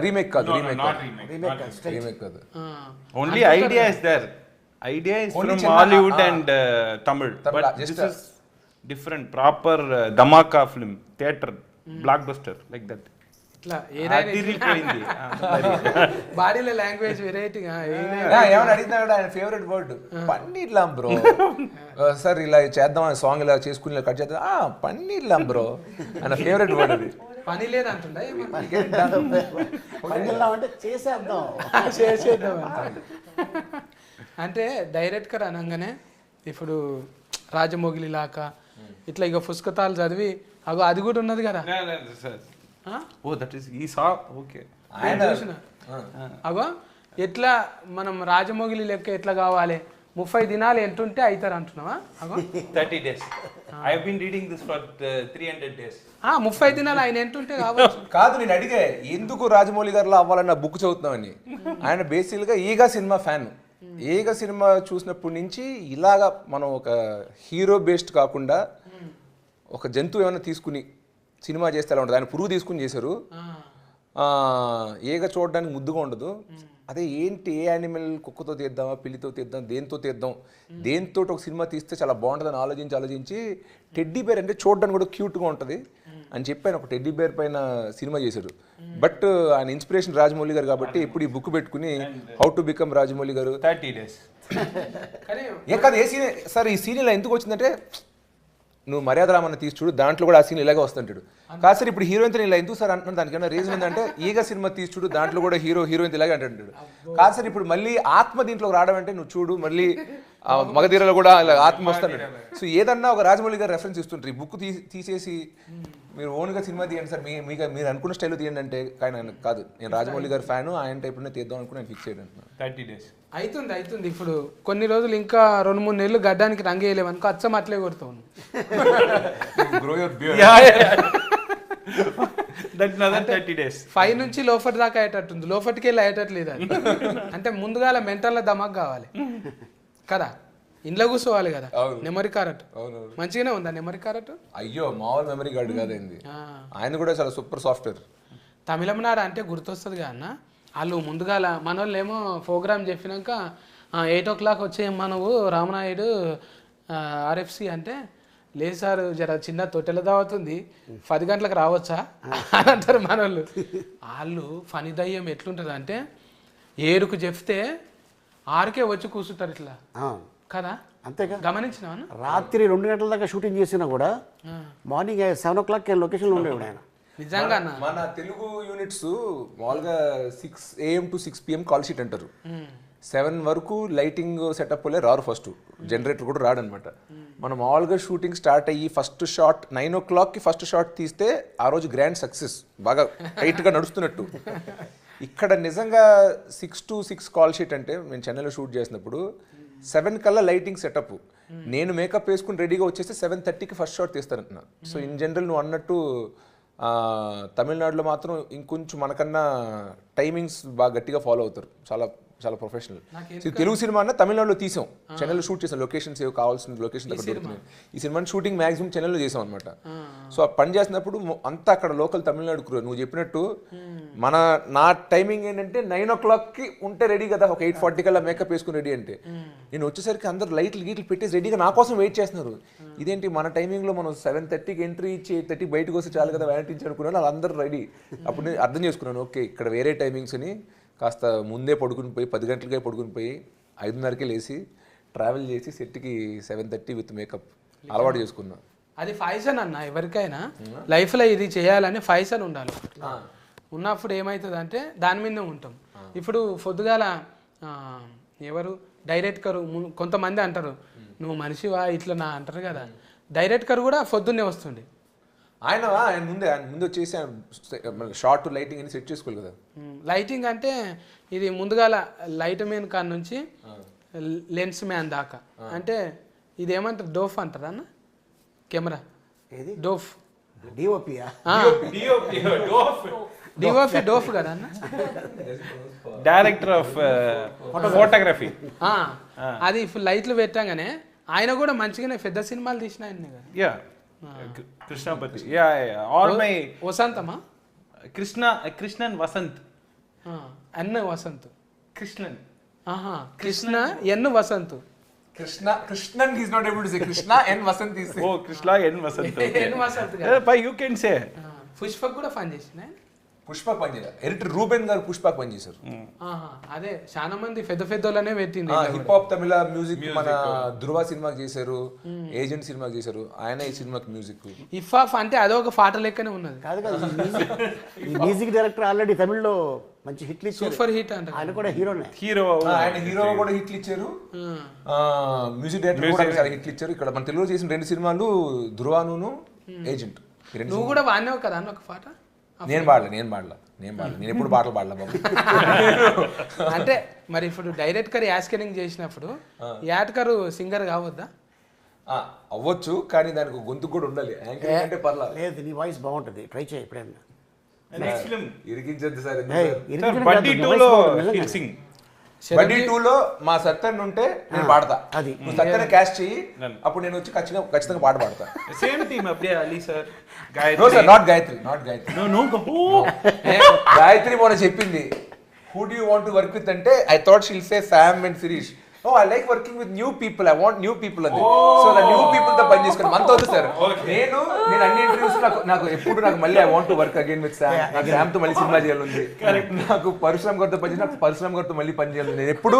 రీమేక్ కాదు, రీమేక్ కాదు. Only idea is there. Idea is from Hollywood and Tamil, but this is different, proper dhamaka film, theater, blockbuster, like that. ఇట్లా బాడీలో లాంగ్వేజ్ వెరైటీగా ఏమైనా అడిగినా ఆయన ఫేవరెట్ వర్డ్ పన్నీర్ లాం బ్రో. సార్ ఇలా చేద్దాం అని సాంగ్ ఇలా చేసుకుని ఇలా కట్ చేద్దాం, పన్నీర్ లాం బ్రో ఆయన ఫేవరెట్ వర్డ్. అది పని లేదంటుండ అంటే చేసేద్దాం చేసేద్దాం అంటే డైరెక్ట్గా అనగానే ఇప్పుడు రాజమౌళి లాగా ఇట్లా ఇక పుస్తకాలు చదివి అగో అది కూడా ఉన్నది కదా. Oh, that is he saw. Okay. అగో ఎట్లా మనం రాజమౌళి లెక్క ఎట్లా కావాలి, 30 దినాలు ఎంత ఉంటే అవుతారు అంటున్నావా? అగో 30 days. I have been reading this for 300 days. 30 దినాలు ఆయన ఎంత ఉంటే కావచ్చు. కాదు, నేను అడిగే ఎందుకు రాజమౌళి గారిలో అవ్వాలన్న బుక్ చదువుతున్నామని. ఆయన బేసిక్గా ఈగా సినిమా ఫ్యాన్. ఈగ సినిమా చూసినప్పటి నుంచి ఇలాగా మనం ఒక హీరో బేస్డ్ కాకుండా ఒక జంతువు ఏమైనా తీసుకుని సినిమా చేస్తే ఎలా ఉంటుంది. ఆయన పురుగు తీసుకుని చేశారు. ఈగ చూడడానికి ముద్దుగా ఉండదు. అదే ఏంటి, ఏ యానిమల్, కుక్కతో తీద్దామా, పిల్లితో తీద్దాం, దేంతో ఒక సినిమా తీస్తే చాలా బాగుంటుందని ఆలోచించి టెడ్డీ బేర్ అంటే చూడడానికి కూడా క్యూట్గా ఉంటుంది అని చెప్పి ఆయన ఒక టెడ్డీ బేర్ పైన సినిమా చేశారు. బట్ ఆయన ఇన్స్పిరేషన్ రాజమౌళి గారు కాబట్టి ఇప్పుడు ఈ బుక్ పెట్టుకుని హౌ టు బికమ్ రాజమౌళి గారు 30 days. ఏ కాదు, ఏ సీన్ సార్ ఈ సీన్ ఇలా ఎందుకు వచ్చిందంటే, నువ్వు మర్యాద రామన్న తీసి చూడు, దాంట్లో కూడా ఆ సీన్ ఇలాగే వస్తుంటాడు. కాదు సార్ ఇప్పుడు హీరోయిన్తో ఇలా ఎందుకు సార్ అంటున్నాను, దానికి ఏమైనా రీజన్ ఏంటంటే ఈగ సినిమా తీసి చూడు, దాంట్లో కూడా హీరోయిన్ ఇలాగే అంటాడు. కాదు సార్ ఇప్పుడు మళ్ళీ ఆత్మ దీంట్లోకి రావడం అంటే నువ్వు చూడు, మళ్ళీ మగధీరలో కూడా ఇలా ఆత్మ వస్తాడు. సో ఏదన్నా ఒక రాజమౌళి గారు రెఫరెన్స్ ఇస్తుంటారు. ఈ బుక్ తీసేసి మీరు ఓన్గా సినిమా తీయండి సార్, మీరు అనుకున్న స్టైల్లో తీయండి అంటే కానీ కాదు, నేను రాజమౌళి గారు ఫ్యాను, ఆయన టైప్లోనే తీద్దాం అనుకుని నేను ఫిక్స్ చేయడం. 30 days అవుతుంది. ఇప్పుడు కొన్ని రోజులు ఇంకా 2-3 నెలలు గడ్డానికి రంగు వేయలేమనుకో, అచ్చం అట్లే కొడతాను. That's another 30 days. 5 నుంచి లోఫట్ దాకా అయ్యేటట్టుంది, లోఫట్కి వెళ్ళి అయ్యేటట్లేదు అది. అంటే ముందుగా మెంటల్లో దమాక్ కావాలి కదా, ఇంట్లో కూర్చోవాలి కదా. నెమరి కారట్ మంచిగానే ఉందా నెమరి కారట్? అయ్యో మామూలు మెమరీ కార్డు కాదండి, ఆయన కూడా చాలా సూపర్ సాఫ్ట్వేర్. తమిళనాడు అంటే గుర్తొస్తుంది కదా అన్న, వాళ్ళు ముందుగా మన వాళ్ళు ఏమో ప్రోగ్రామ్ చెప్పినాక 8 o'clock వచ్చేయమ్మా నువ్వు రామనాయుడు RFC అంటే, లేదు సార్ జర చిన్న తొట్టెల దావుతుంది 10 గంటలకు రావచ్చా అని అంటారు మన వాళ్ళు. వాళ్ళు ఫని దయ్యం ఎట్లుంటుంది అంటే 7కు చెప్తే 6కే వచ్చి కూర్చుంటారు ఇట్లా కదా. అంతేగా, గమనించిన రాత్రి 2 గంటల దాకా షూటింగ్ చేసినా కూడా మార్నింగ్ 7 o'clock లొకేషన్లో ఉండేవాడు ఆయన. నిజంగా మన తెలుగు యూనిట్స్ మామూలుగా 6 AM to 6 PM call sheet అంటారు. 7 వరకు లైటింగ్ సెటప్ లే రారు, ఫస్ట్ జనరేటర్ కూడా రాడనమాట. మనం మామూలుగా షూటింగ్ స్టార్ట్ అయ్యి ఫస్ట్ షాట్ 9 o'clockకి ఫస్ట్ షాట్ తీస్తే ఆ రోజు గ్రాండ్ సక్సెస్, బాగా టైట్గా నడుస్తున్నట్టు. ఇక్కడ నిజంగా 6 to 6 కాల్ షీట్ అంటే నేను చెన్నైలో షూట్ చేసినప్పుడు 7 కల్లా లైటింగ్ సెటప్, నేను మేకప్ వేసుకుని రెడీగా వచ్చేస్తే 7:30కి ఫస్ట్ షాట్ తీస్తానంటున్నా. సో ఇన్ జనరల్ నువ్వు అన్నట్టు తమిళనాడులో మాత్రం ఇంకొంచెం మనకన్నా టైమింగ్స్ బాగా గట్టిగా ఫాలో అవుతారు, చాలా చాలా ప్రొఫెషనల్. తెలుగు సినిమా అన్న తమిళనాడులో తీసాం, చెన్నైలో షూట్ చేసాం, లొకేషన్స్ ఏవో కావాల్సిన లొకేషన్ అక్కడ దొరుకుతున్నాయి. ఈ సినిమాని షూటింగ్ మాక్సిమం చెన్నైలో చేసాం అనమాట. సో ఆ పని చేసినప్పుడు అంతా అక్కడ లోకల్ తమిళనాడు క్రూ. నువ్వు చెప్పినట్టు నా టైమింగ్ ఏంటంటే 9 o'clockకి ఉంటే రెడీ కదా, ఒక 8:40 కల్లా మేకప్ వేసుకుని రెడీ అంటే నేను వచ్చేసరికి అందరు లైట్లు గీట్లు పెట్టేసి రెడీగా నా కోసం వెయిట్ చేస్తున్నారు. ఇదేంటి మన టైమింగ్లో మనం 7:30కి ఎంట్రీ ఇచ్చి 8:30 బయటకు వస్తే చాలు కదా వ్యానిటీ ఇచ్చి అనుకున్నాను. వాళ్ళందరూ రెడీ. అప్పుడు నేను అర్థం చేసుకున్నాను, ఓకే ఇక్కడ వేరే టైమింగ్స్ అని. కాస్త ముందే పడుకుని పోయి 10 గంటలకే పడుకుని పోయి 5:30కే లేచి ట్రావెల్ చేసి సెట్కి 7:30 విత్ మేకప్ అలవాటు చేసుకున్నా. అది ఫైసన్ అన్న, ఎవరికైనా లైఫ్లో ఇది చేయాలని ఫైసన్ ఉండాలి. ఉన్నప్పుడు ఏమవుతుంది అంటే దాని మీదనే ఉంటాం. ఇప్పుడు పొద్దుగాల ఎవరు డైరెక్టర్ కొంతమంది అంటారు నువ్వు మనిషివా ఇట్లా నా అంటారు కదా, డైరెక్టర్ కూడా పొద్దున్నే వస్తుండే. ఆయన ముందు వచ్చేసి షార్ట్ లైటింగ్ అని సెట్ చేసుకోవాలి కదా. లైటింగ్ అంటే ఇది ముందుగాల లైట్ మ్యాన్ కాడ నుంచి లెన్స్ మ్యాన్ దాకా, అంటే ఇది ఏమంటారు డోఫ్ అంటారా అన్న కెమెరా, ఏది డోఫ్ డిఓపియా డిఓపి డోఫ్ కదా అన్న, డైరెక్టర్ ఆఫ్ ఫోటోగ్రఫీ. అది ఇప్పుడు లైట్లు పెట్టాగానే ఆయన కూడా మంచిగానే పెద్ద సినిమాలు తీసిన ఆయన కదా. Yeah Krishnapathi. Yeah all my వసంతమా కృష్ణన్ వసంత్ అన్న Vasanth Krishnan Krishna N Vasanth Krishnan is not able to say Krishna and Vasanth is oh Krishna N Vasanth. N Vasanth కదా. By you can say Pushpak కూడా పని చేసిన పుష్పక్ పని చేశారు. ఎడిటర్ రూబెన్ గారు పుష్పక్ పని చేశారు. అదే చాలా మంది పెద్ద పెద్దోళ్ళనే పెట్టింది. హిప్ హాప్ తమిళ మ్యూజిక్ మన ధృవ సినిమాకి చేశారు, ఏజెంట్ సినిమాకి చేశారు, ఆయన ఈ సినిమాకి మ్యూజిక్. ఇఫాఫ్ అంటే అదొక పాట లెక్కనే ఉన్నది. కాదు కాదు, ఈ మ్యూజిక్ డైరెక్టర్ ఆల్రెడీ తమిళ్లో మంచి హిట్లు ఇచ్చారు, సూపర్ హిట్ అంటే ఆయన కూడా హీరోనే. ఆయన హీరో కూడా హిట్లు ఇచ్చారు, మ్యూజిక్ డైరెక్టర్ కూడా చాలా హిట్లు ఇచ్చారు. ఇక్కడ మన తెలుగులో చేసిన 2 సినిమాలు ధృవాను ఏజెంట్. నువ్వు కూడా వాడినావు కదా అన్న ఒక పాట. నేను ఎప్పుడు పాటలు పాడలే బాబు. అంటే మరి ఇప్పుడు డైరెక్టర్ యాస్కరింగ్ చేసినప్పుడు యాడ్కర్ సింగర్ కావద్దా? అవ్వచ్చు, కానీ దానికి గొంతు కూడా ఉండాలి. యాంకరింగ్ అంటే పర్లేదు. లేదు, నీ వాయిస్ బాగుంటుంది, ట్రై చేయి ఎప్పుడైనా. నెక్స్ట్ ఫిల్మ్ ఇరికించద్దు సార్. బడ్డీ 2లో హిట్ సింగ్. బడ్డీ 2లో మా సత్యన్ ఉంటే నేను పాడతా. అది నువ్వు సత్యన్ క్యాస్ట్ చెయ్యి, అప్పుడు నేను వచ్చి ఖచ్చితంగా పాట పాడతా. సేమ్ టీమ్ అప్పుడే Ali sir, no sir, not Gayatri. Gayatri మొన్న చెప్పింది who do you want to work with అంటే I thought she'll say Sam and Sirish. Oh, I like working with new people. I want new people అని. సో the new people తో పని చేసుకుని మనతో వద్దు సార్. నేను అన్ని ఇంటర్వ్యూస్ నాకు ఎప్పుడు మళ్ళీ I want to work again with Sam. నాకు శామ్ తో మళ్ళీ సినిమా చేయాలి. నాకు పరశురామ్ గారితో పని చేసి నాకు పరశురామ్ గారితో మళ్ళీ పని చేయాలి. నేను ఎప్పుడు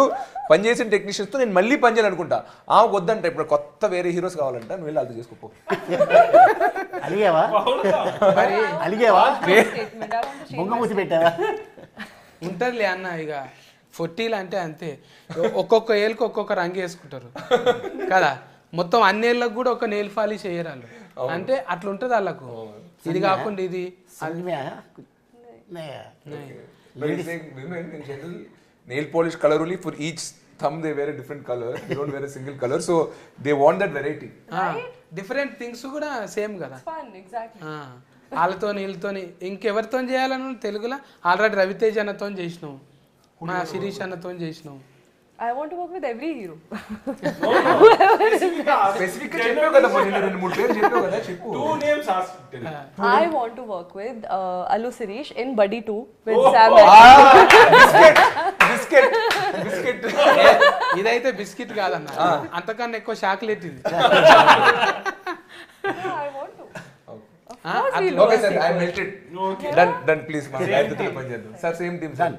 పని చేసిన టెక్నీషియన్స్ తో నేను మళ్ళీ పని చేయాలనుకుంటా. వద్దంట, ఇప్పుడు కొత్త వేరే హీరోస్ కావాలంట, నువ్వు వెళ్ళి అది చేసుకోపో. అలిగేవా బొంగమూసి పెట్టావా? ఉంటదిలే అన్న, ఇక 40 అంటే అంతే, ఒక్కొక్క ఏళ్ళకి ఒక్కొక్క రంగు వేసుకుంటారు కదా. మొత్తం అన్నేళ్ళకు కూడా ఒక నెయిల్ పాలిష్ వేయరు వాళ్ళు, అంటే అట్లా ఉంటుంది వాళ్ళకు. ఇది కాకుండా ఇది nail polish colour only for each thumb they wear a different color, they don't wear a single color, so they want that variety. Different things కూడా సేమ్ కదా. Fun, exactly. వాళ్ళతో వీళ్ళతో ఇంకెవరితో చేయాలని తెలుగులో ఆల్రెడీ రవితేజ్ అన్నతో చేసినావు, మా శిరీష్ అన్నతో చేసినావు. I want to work with every hero. Specific గా చెప్పావు కదా, నేను 2-3 పేర్లు చెప్పావు కదా, చెప్పు. 2 names asked. I want to work with Allu Sirish in Buddy 2 with Sam. Biscuit ఇదైతే బిస్కెట్ కాదన్న, అంతకన్నా ఎక్కువ చాక్లెట్ ఇది. I want to. Okay sir, I melted. Done please. మా గాయత్రితో పని చేద్దాం సార్, సేమ్ టీమ్ సార్.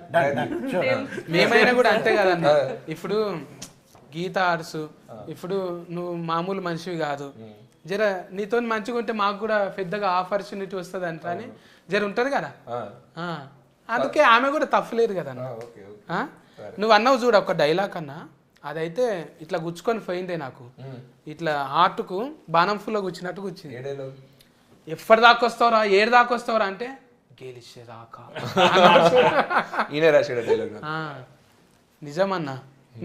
మేమైనా కూడా అంతే కదన్న. ఇప్పుడు గీత ఆర్ట్స్, ఇప్పుడు నువ్వు మామూలు మనిషివి కాదు, జర నీతో మంచిగా ఉంటే మాకు కూడా పెద్దగా ఆపర్చునిటీ వస్తుంది అంట అని జర ఉంటుంది కదా. అందుకే ఆమె కూడా తప్పలేదు కదా. నువ్వు అన్నావు చూడ ఒక డైలాగ్ అన్నా, అదైతే ఇట్లా గుచ్చుకొని పోయిందే నాకు. ఇట్లా హార్ట్కు బాణం ఫుల్లో గుచ్చినట్టు గుచ్చింది. ఎప్పటి దాకా వస్తావురా, ఏడు దాకా వస్తావురా అంటే గెలిచేదాకా. ఈయన రాశాడు డైలాగ్. నిజమన్నా,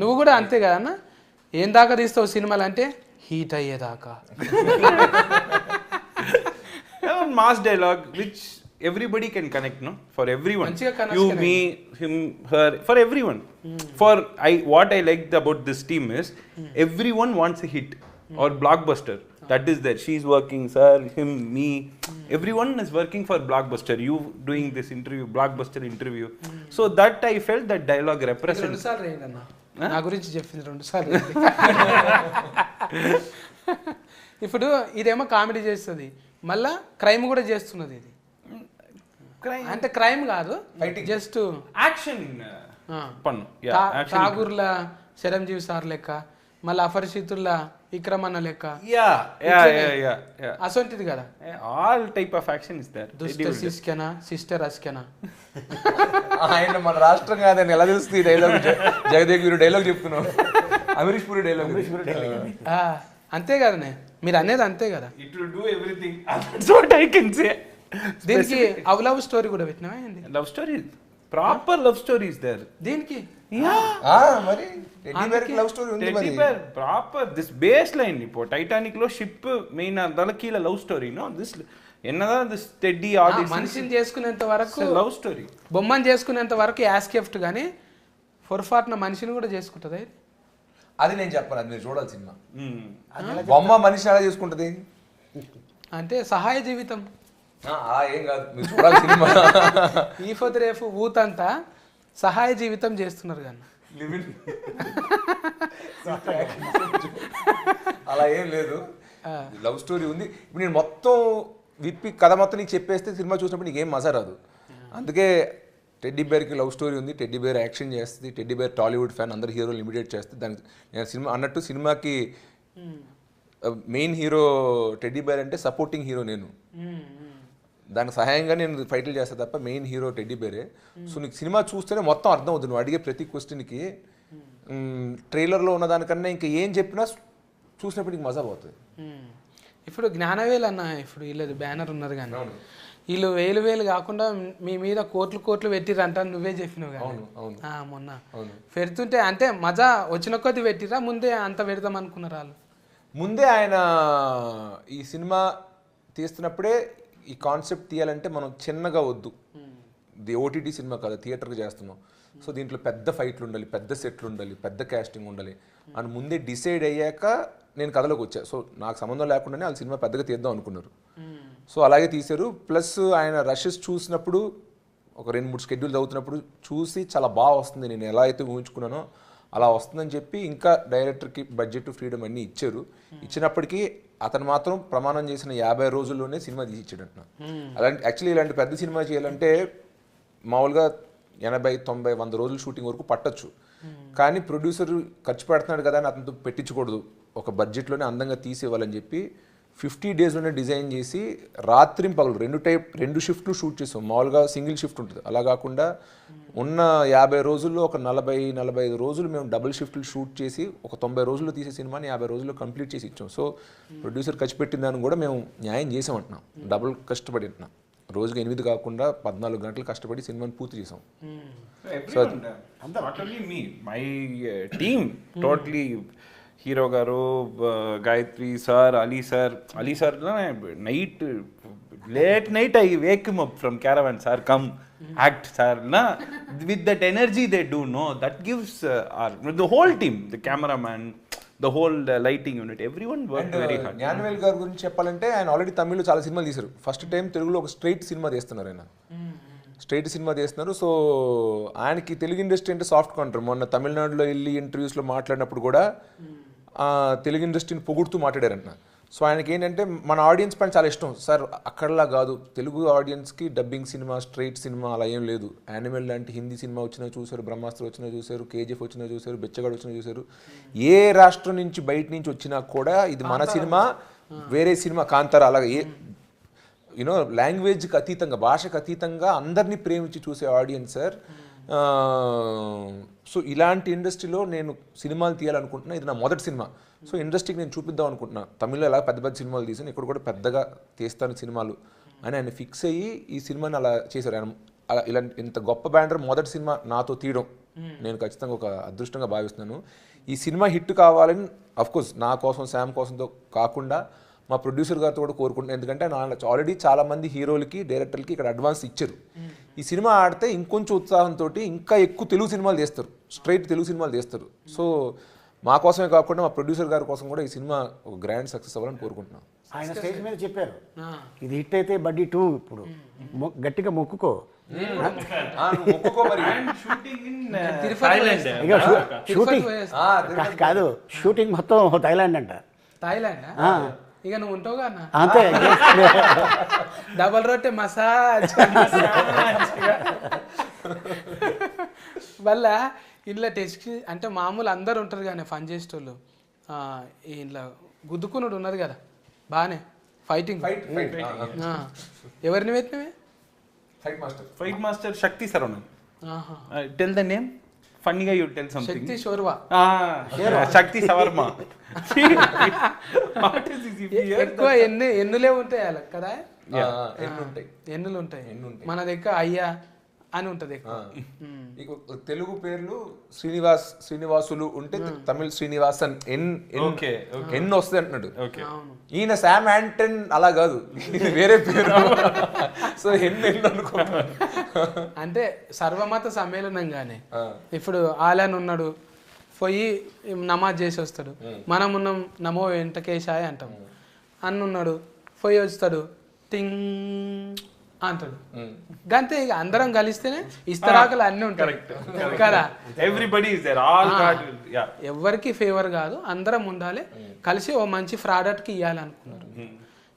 నువ్వు కూడా అంతే కదన్నా. ఏం దాకా తీస్తావు సినిమాలు అంటే హీట్ అయ్యేదాకా. one mass dialogue which everybody can connect, no? For everyone. మంచిగా connect You, connect. me, him, her, for everyone. For what I liked about this team is everyone wants a hit or blockbuster. That is there. She's working, sir, him, me. Everyone is working for blockbuster. You doing this interview, blockbuster interview. So that I felt that dialogue represents. 2 సార్లు రేయండి అన్న నా గురించి చెప్పింది 2 సార్లు ఇప్పుడు ఇదేమో కామెడీ చేస్తుంది మళ్ళా క్రైమ్ కూడా చేస్తున్నది ఇది Crime. అంటే క్రైమ్ కాదు just Action. Pannu. Yeah. Action. ఠాగూర్ల చిరంజీవి సార్ లెక్క మళ్ళీ అపరిచితుల్లా విక్రమన్న లెక్క Yeah. అసొంటిది కదా All type of action is there. దుష్ట శిష్కెనా సిస్టర్ అస్కెనా ఆయన మన రాష్ట్రం కాదని ఎలా తెలుస్తుంది డైలాగ్ జగదేవ్ వీరు డైలాగ్ చెప్తున్నావు అమరీష్ పూరి డైలాగ్ అంతే కదనే మీరు అనేది అంతే కదా It will do everything. That's what I can say. దీనికి లవ్ స్టోరీ కూడా పెట్టినావా ఏంది Love story. Proper love story is there. దీనికి మరి టెడ్డీ బేర్ లవ్ స్టోరీ ఉంది మరి Teddy bear, proper. This baseline இப்போ Titanic లో షిప్ మెయిన్ దళకీల లవ్ స్టోరీ నో దిస్ ఎన్నదా దిస్ టెడ్డీ ఆల్ దిస్ మనిషిని చేసుకునేంత వరకు లవ్ స్టోరీ బొమ్మని చేసుకునేంత వరకు యాస్కెఫ్ట్ కానీ పొరపాటున మనిషిని కూడా చేసుకుంటుంది అది నేను చెప్పను అది మీరు చూడాలి సినిమా బొమ్మ మనిషి ఎలా చేసుకుంటది అంటే సహాయ జీవితం ఏం కాదు మీరు చూడాలి సినిమా ఈ పొద్దు రేపు ఊతంతా సహాయ జీవితం చేస్తున్నారు కానీ అలా ఏం లేదు లవ్ స్టోరీ ఉంది ఇప్పుడు నేను మొత్తం విప్పి కథ మొత్తం నీకు చెప్పేస్తే సినిమా చూసినప్పుడు నీకు ఏం మజా రాదు అందుకే టెడ్డీ బేర్కి లవ్ స్టోరీ ఉంది టెడ్డీ బేర్ యాక్షన్ చేస్తుంది టెడ్డీ బేర్ టాలీవుడ్ ఫ్యాన్ అందరు హీరోలు ఇమిడియేట్ చేస్తుంది దానికి నేను సినిమా అన్నట్టు సినిమాకి మెయిన్ హీరో టెడ్డీ బేర్ అంటే సపోర్టింగ్ హీరో నేను దానికి సహాయంగా నేను ఫైట్లు చేస్తాను తప్ప మెయిన్ హీరో టెడ్డీ బేరే సో నీకు సినిమా చూస్తేనే మొత్తం అర్థం అవుతుంది నువ్వు అడిగే ప్రతి క్వశ్చన్కి ట్రైలర్లో ఉన్న దానికన్నా ఇంకా ఏం చెప్పినా చూసినప్పుడు నీకు మజా పోతుంది ఇప్పుడు జ్ఞానవేలు అన్న ఇప్పుడు వీళ్ళది బ్యానర్ ఉన్నారు కానీ వీళ్ళు వేలు కాకుండా మీ మీద కోట్లు పెట్టిరంట నువ్వే చెప్పినావు కానీ మొన్న పెడుతుంటే అంటే మజా వచ్చిన కొద్ది పెట్టిరా ముందే అంత పెడదాం అనుకున్నారు వాళ్ళు ముందే ఆయన ఈ సినిమా తీస్తున్నప్పుడే ఈ కాన్సెప్ట్ తీయాలంటే మనం చిన్నగా వద్దు ఇది ఓటీటీ సినిమా కాదు థియేటర్కి చేస్తున్నాం సో దీంట్లో పెద్ద ఫైట్లు ఉండాలి పెద్ద సెట్లు ఉండాలి పెద్ద క్యాస్టింగ్ ఉండాలి అని ముందే డిసైడ్ అయ్యాక నేను కథలోకి వచ్చా సో నాకు సంబంధం లేకుండానే వాళ్ళు సినిమా పెద్దగా తీద్దాం అనుకున్నారు సో అలాగే తీశారు ప్లస్ ఆయన రషెస్ చూసినప్పుడు ఒక 2-3 షెడ్యూల్ చదువుతున్నప్పుడు చూసి చాలా బాగా వస్తుంది నేను ఎలా అయితే ఊహించుకున్నానో అలా వస్తుందని చెప్పి ఇంకా డైరెక్టర్కి బడ్జెట్ ఫ్రీడమ్ అన్నీ ఇచ్చారు ఇచ్చినప్పటికీ అతను మాత్రం ప్రమాణం చేసిన 50 రోజుల్లోనే సినిమా తీసి ఇచ్చాడంట అలాంటి యాక్చువల్లీ ఇలాంటి పెద్ద సినిమా చేయాలంటే మామూలుగా 80-90-100 రోజులు షూటింగ్ వరకు పట్టచ్చు కానీ ప్రొడ్యూసర్ ఖర్చు పెడుతున్నాడు కదా అని అతనితో పెట్టించకూడదు ఒక బడ్జెట్లోనే అందంగా తీసేవాళ్ళని చెప్పి 50 డేస్లోనే డిజైన్ చేసి రాత్రి పగలు 2 షిఫ్ట్లు షూట్ చేసాం మామూలుగా సింగిల్ షిఫ్ట్ ఉంటుంది అలా కాకుండా ఉన్న 50 రోజుల్లో ఒక 40-45 రోజులు మేము డబుల్ షిఫ్ట్లు షూట్ చేసి ఒక 90 రోజుల్లో తీసే సినిమాని 50 రోజుల్లో కంప్లీట్ చేసి ఇచ్చాం సో ప్రొడ్యూసర్ ఖర్చు పెట్టిన దాన్ని కూడా మేము న్యాయం చేసామంటున్నాం డబుల్ కష్టపడి అంటున్నాం రోజుకి 8 కాకుండా 14 గంటలు కష్టపడి సినిమాని పూర్తి చేసాం not only me my team totally hero గారు Gayatri sir Ali sir night late night I wake him up from caravan sir come act sir నా with that energy they do no that gives the whole team the cameraman the whole lighting unit everyone work very hard Gnanavel గారి గురించి చెప్పాలంటే ఆయన ఆల్రెడీ తమిళ్లో చాలా సినిమాలు తీశారు ఫస్ట్ టైం తెలుగులో ఒక స్ట్రైట్ సినిమా తీస్తున్నారు ఆయన స్ట్రైట్ సినిమా తీస్తున్నారు సో ఆయనకి తెలుగు ఇండస్ట్రీ అంటే సాఫ్ట్ కౌంటర్ మొన్న తమిళనాడులో వెళ్ళి ఇంటర్వ్యూస్లో మాట్లాడినప్పుడు కూడా తెలుగు ఇండస్ట్రీని పొగుడుతూ మాట్లాడారంట సో ఆయనకి ఏంటంటే మన ఆడియన్స్ పైన చాలా ఇష్టం సార్ అక్కడలా కాదు తెలుగు ఆడియన్స్కి డబ్బింగ్ సినిమా స్ట్రైట్ సినిమా అలా ఏం లేదు యానిమల్ లాంటి హిందీ సినిమా వచ్చినా చూశారు బ్రహ్మాస్త్ర వచ్చినా చూశారు కేజీఎఫ్ వచ్చినా చూశారు బెచ్చగాడు వచ్చినా చూశారు ఏ రాష్ట్రం నుంచి బయట నుంచి వచ్చినా కూడా ఇది మన సినిమా వేరే సినిమా కాంతార అలాగే ఏ యూనో లాంగ్వేజ్కి అతీతంగా భాషకు అతీతంగా అందరినీ ప్రేమించి చూసే ఆడియన్స్ సార్ సో ఇలాంటి ఇండస్ట్రీలో నేను సినిమాలు తీయాలనుకుంటున్నా ఇది నా మొదటి సినిమా సో ఇండస్ట్రీకి నేను చూపిద్దాం అనుకుంటున్నా తమిళ్లో ఎలా పెద్ద పెద్ద సినిమాలు తీసాను ఇక్కడ కూడా పెద్దగా తీస్తాను సినిమాలు అని ఆయన ఫిక్స్ అయ్యి ఈ సినిమాని అలా చేశారు ఆయన అలా ఇలాంటి ఇంత గొప్ప బ్యానర్ మొదటి సినిమా నాతో తీయడం నేను ఖచ్చితంగా ఒక అదృష్టంగా భావిస్తున్నాను ఈ సినిమా హిట్ కావాలని అఫ్కోర్స్ నా కోసం శామ్ కోసంతో కాకుండా మా ప్రొడ్యూసర్ గారితో కూడా కోరుకుంటున్నాను. ఎందుకంటే ఆల్రెడీ చాలా మంది హీరోలకి డైరెక్టర్లకి ఇక్కడ అడ్వాన్స్ ఇచ్చారు. ఈ సినిమా ఆడితే ఇంకొంచెం ఉత్సాహంతో ఇంకా ఎక్కువ తెలుగు సినిమాలు తీస్తారు, స్ట్రైట్ తెలుగు సినిమాలు తీస్తారు. సో మా కోసమే కాకుండా మా ప్రొడ్యూసర్ గారి కోసం కూడా ఈ సినిమా ఒక గ్రాండ్ సక్సెస్ అవ్వాలని కోరుకుంటున్నాం. ఆయన స్టేజ్ మీద చెప్పారు ఇది హిట్ అయితే బడ్డీ 2 ఇప్పుడు గట్టిగా మొక్కుకో. ఇక షూటింగ్ కాదు, షూటింగ్ మొత్తం థాయిలాండ్ అంట. థాయిలాండ్ ఇక నువ్వు ఉంటావుగా అన్న, అంతే. డబల్ రొట్టె మసాజ్ వల్ల ఇంట్లో టెస్ట్ అంటే మామూలు అందరు ఉంటారు కానీ ఫన్ చేసేటోళ్ళు ఇంట్లో గుద్దుకున్నాడు ఉన్నది కదా బాగానే ఫైటింగ్. ఎవరిని పెట్టినవే? Fight master Shakti Saravanan. Tell the name ఫన్నీగా యూ టెల్ సంథింగ్. శక్తి షోర్వా, శక్తి సవర్మ. ఎక్కువ ఎన్నులే ఉంటాయి అలా కదా, ఎన్నులు ఉంటాయి. మన దగ్గర అయ్యా అని ఉంటది ఎక్కువ. తెలుగు పేర్లు శ్రీనివాసులు ఉంటే తమిళ్ శ్రీనివాసన్ ఎన్ వస్తుంది అంటున్నాడు. ఈయన శామ్ యాంటన్ అలా కాదు, వేరే పేరు. సో ఎన్ అనుకో. అంటే సర్వమత సమ్మేళనంగానే ఇప్పుడు ఆలన్ ఉన్నాడు, పోయి నమాజ్ చేసి వస్తాడు. మనం ఉన్నాం నమో వెంకటేశాయ అంటాం. అన్నున్నాడు పోయి వస్తాడు టింగ్ అంటాడు. గంతే ఇక అందరం కలిస్తేనే ఇస్తరాకులు అన్నీ ఉంటాయి కదా. ఎవరికి ఫేవర్ కాదు, అందరం ఉండాలి కలిసి ఓ మంచి ప్రాడక్ట్కి ఇవ్వాలి అనుకున్నారు.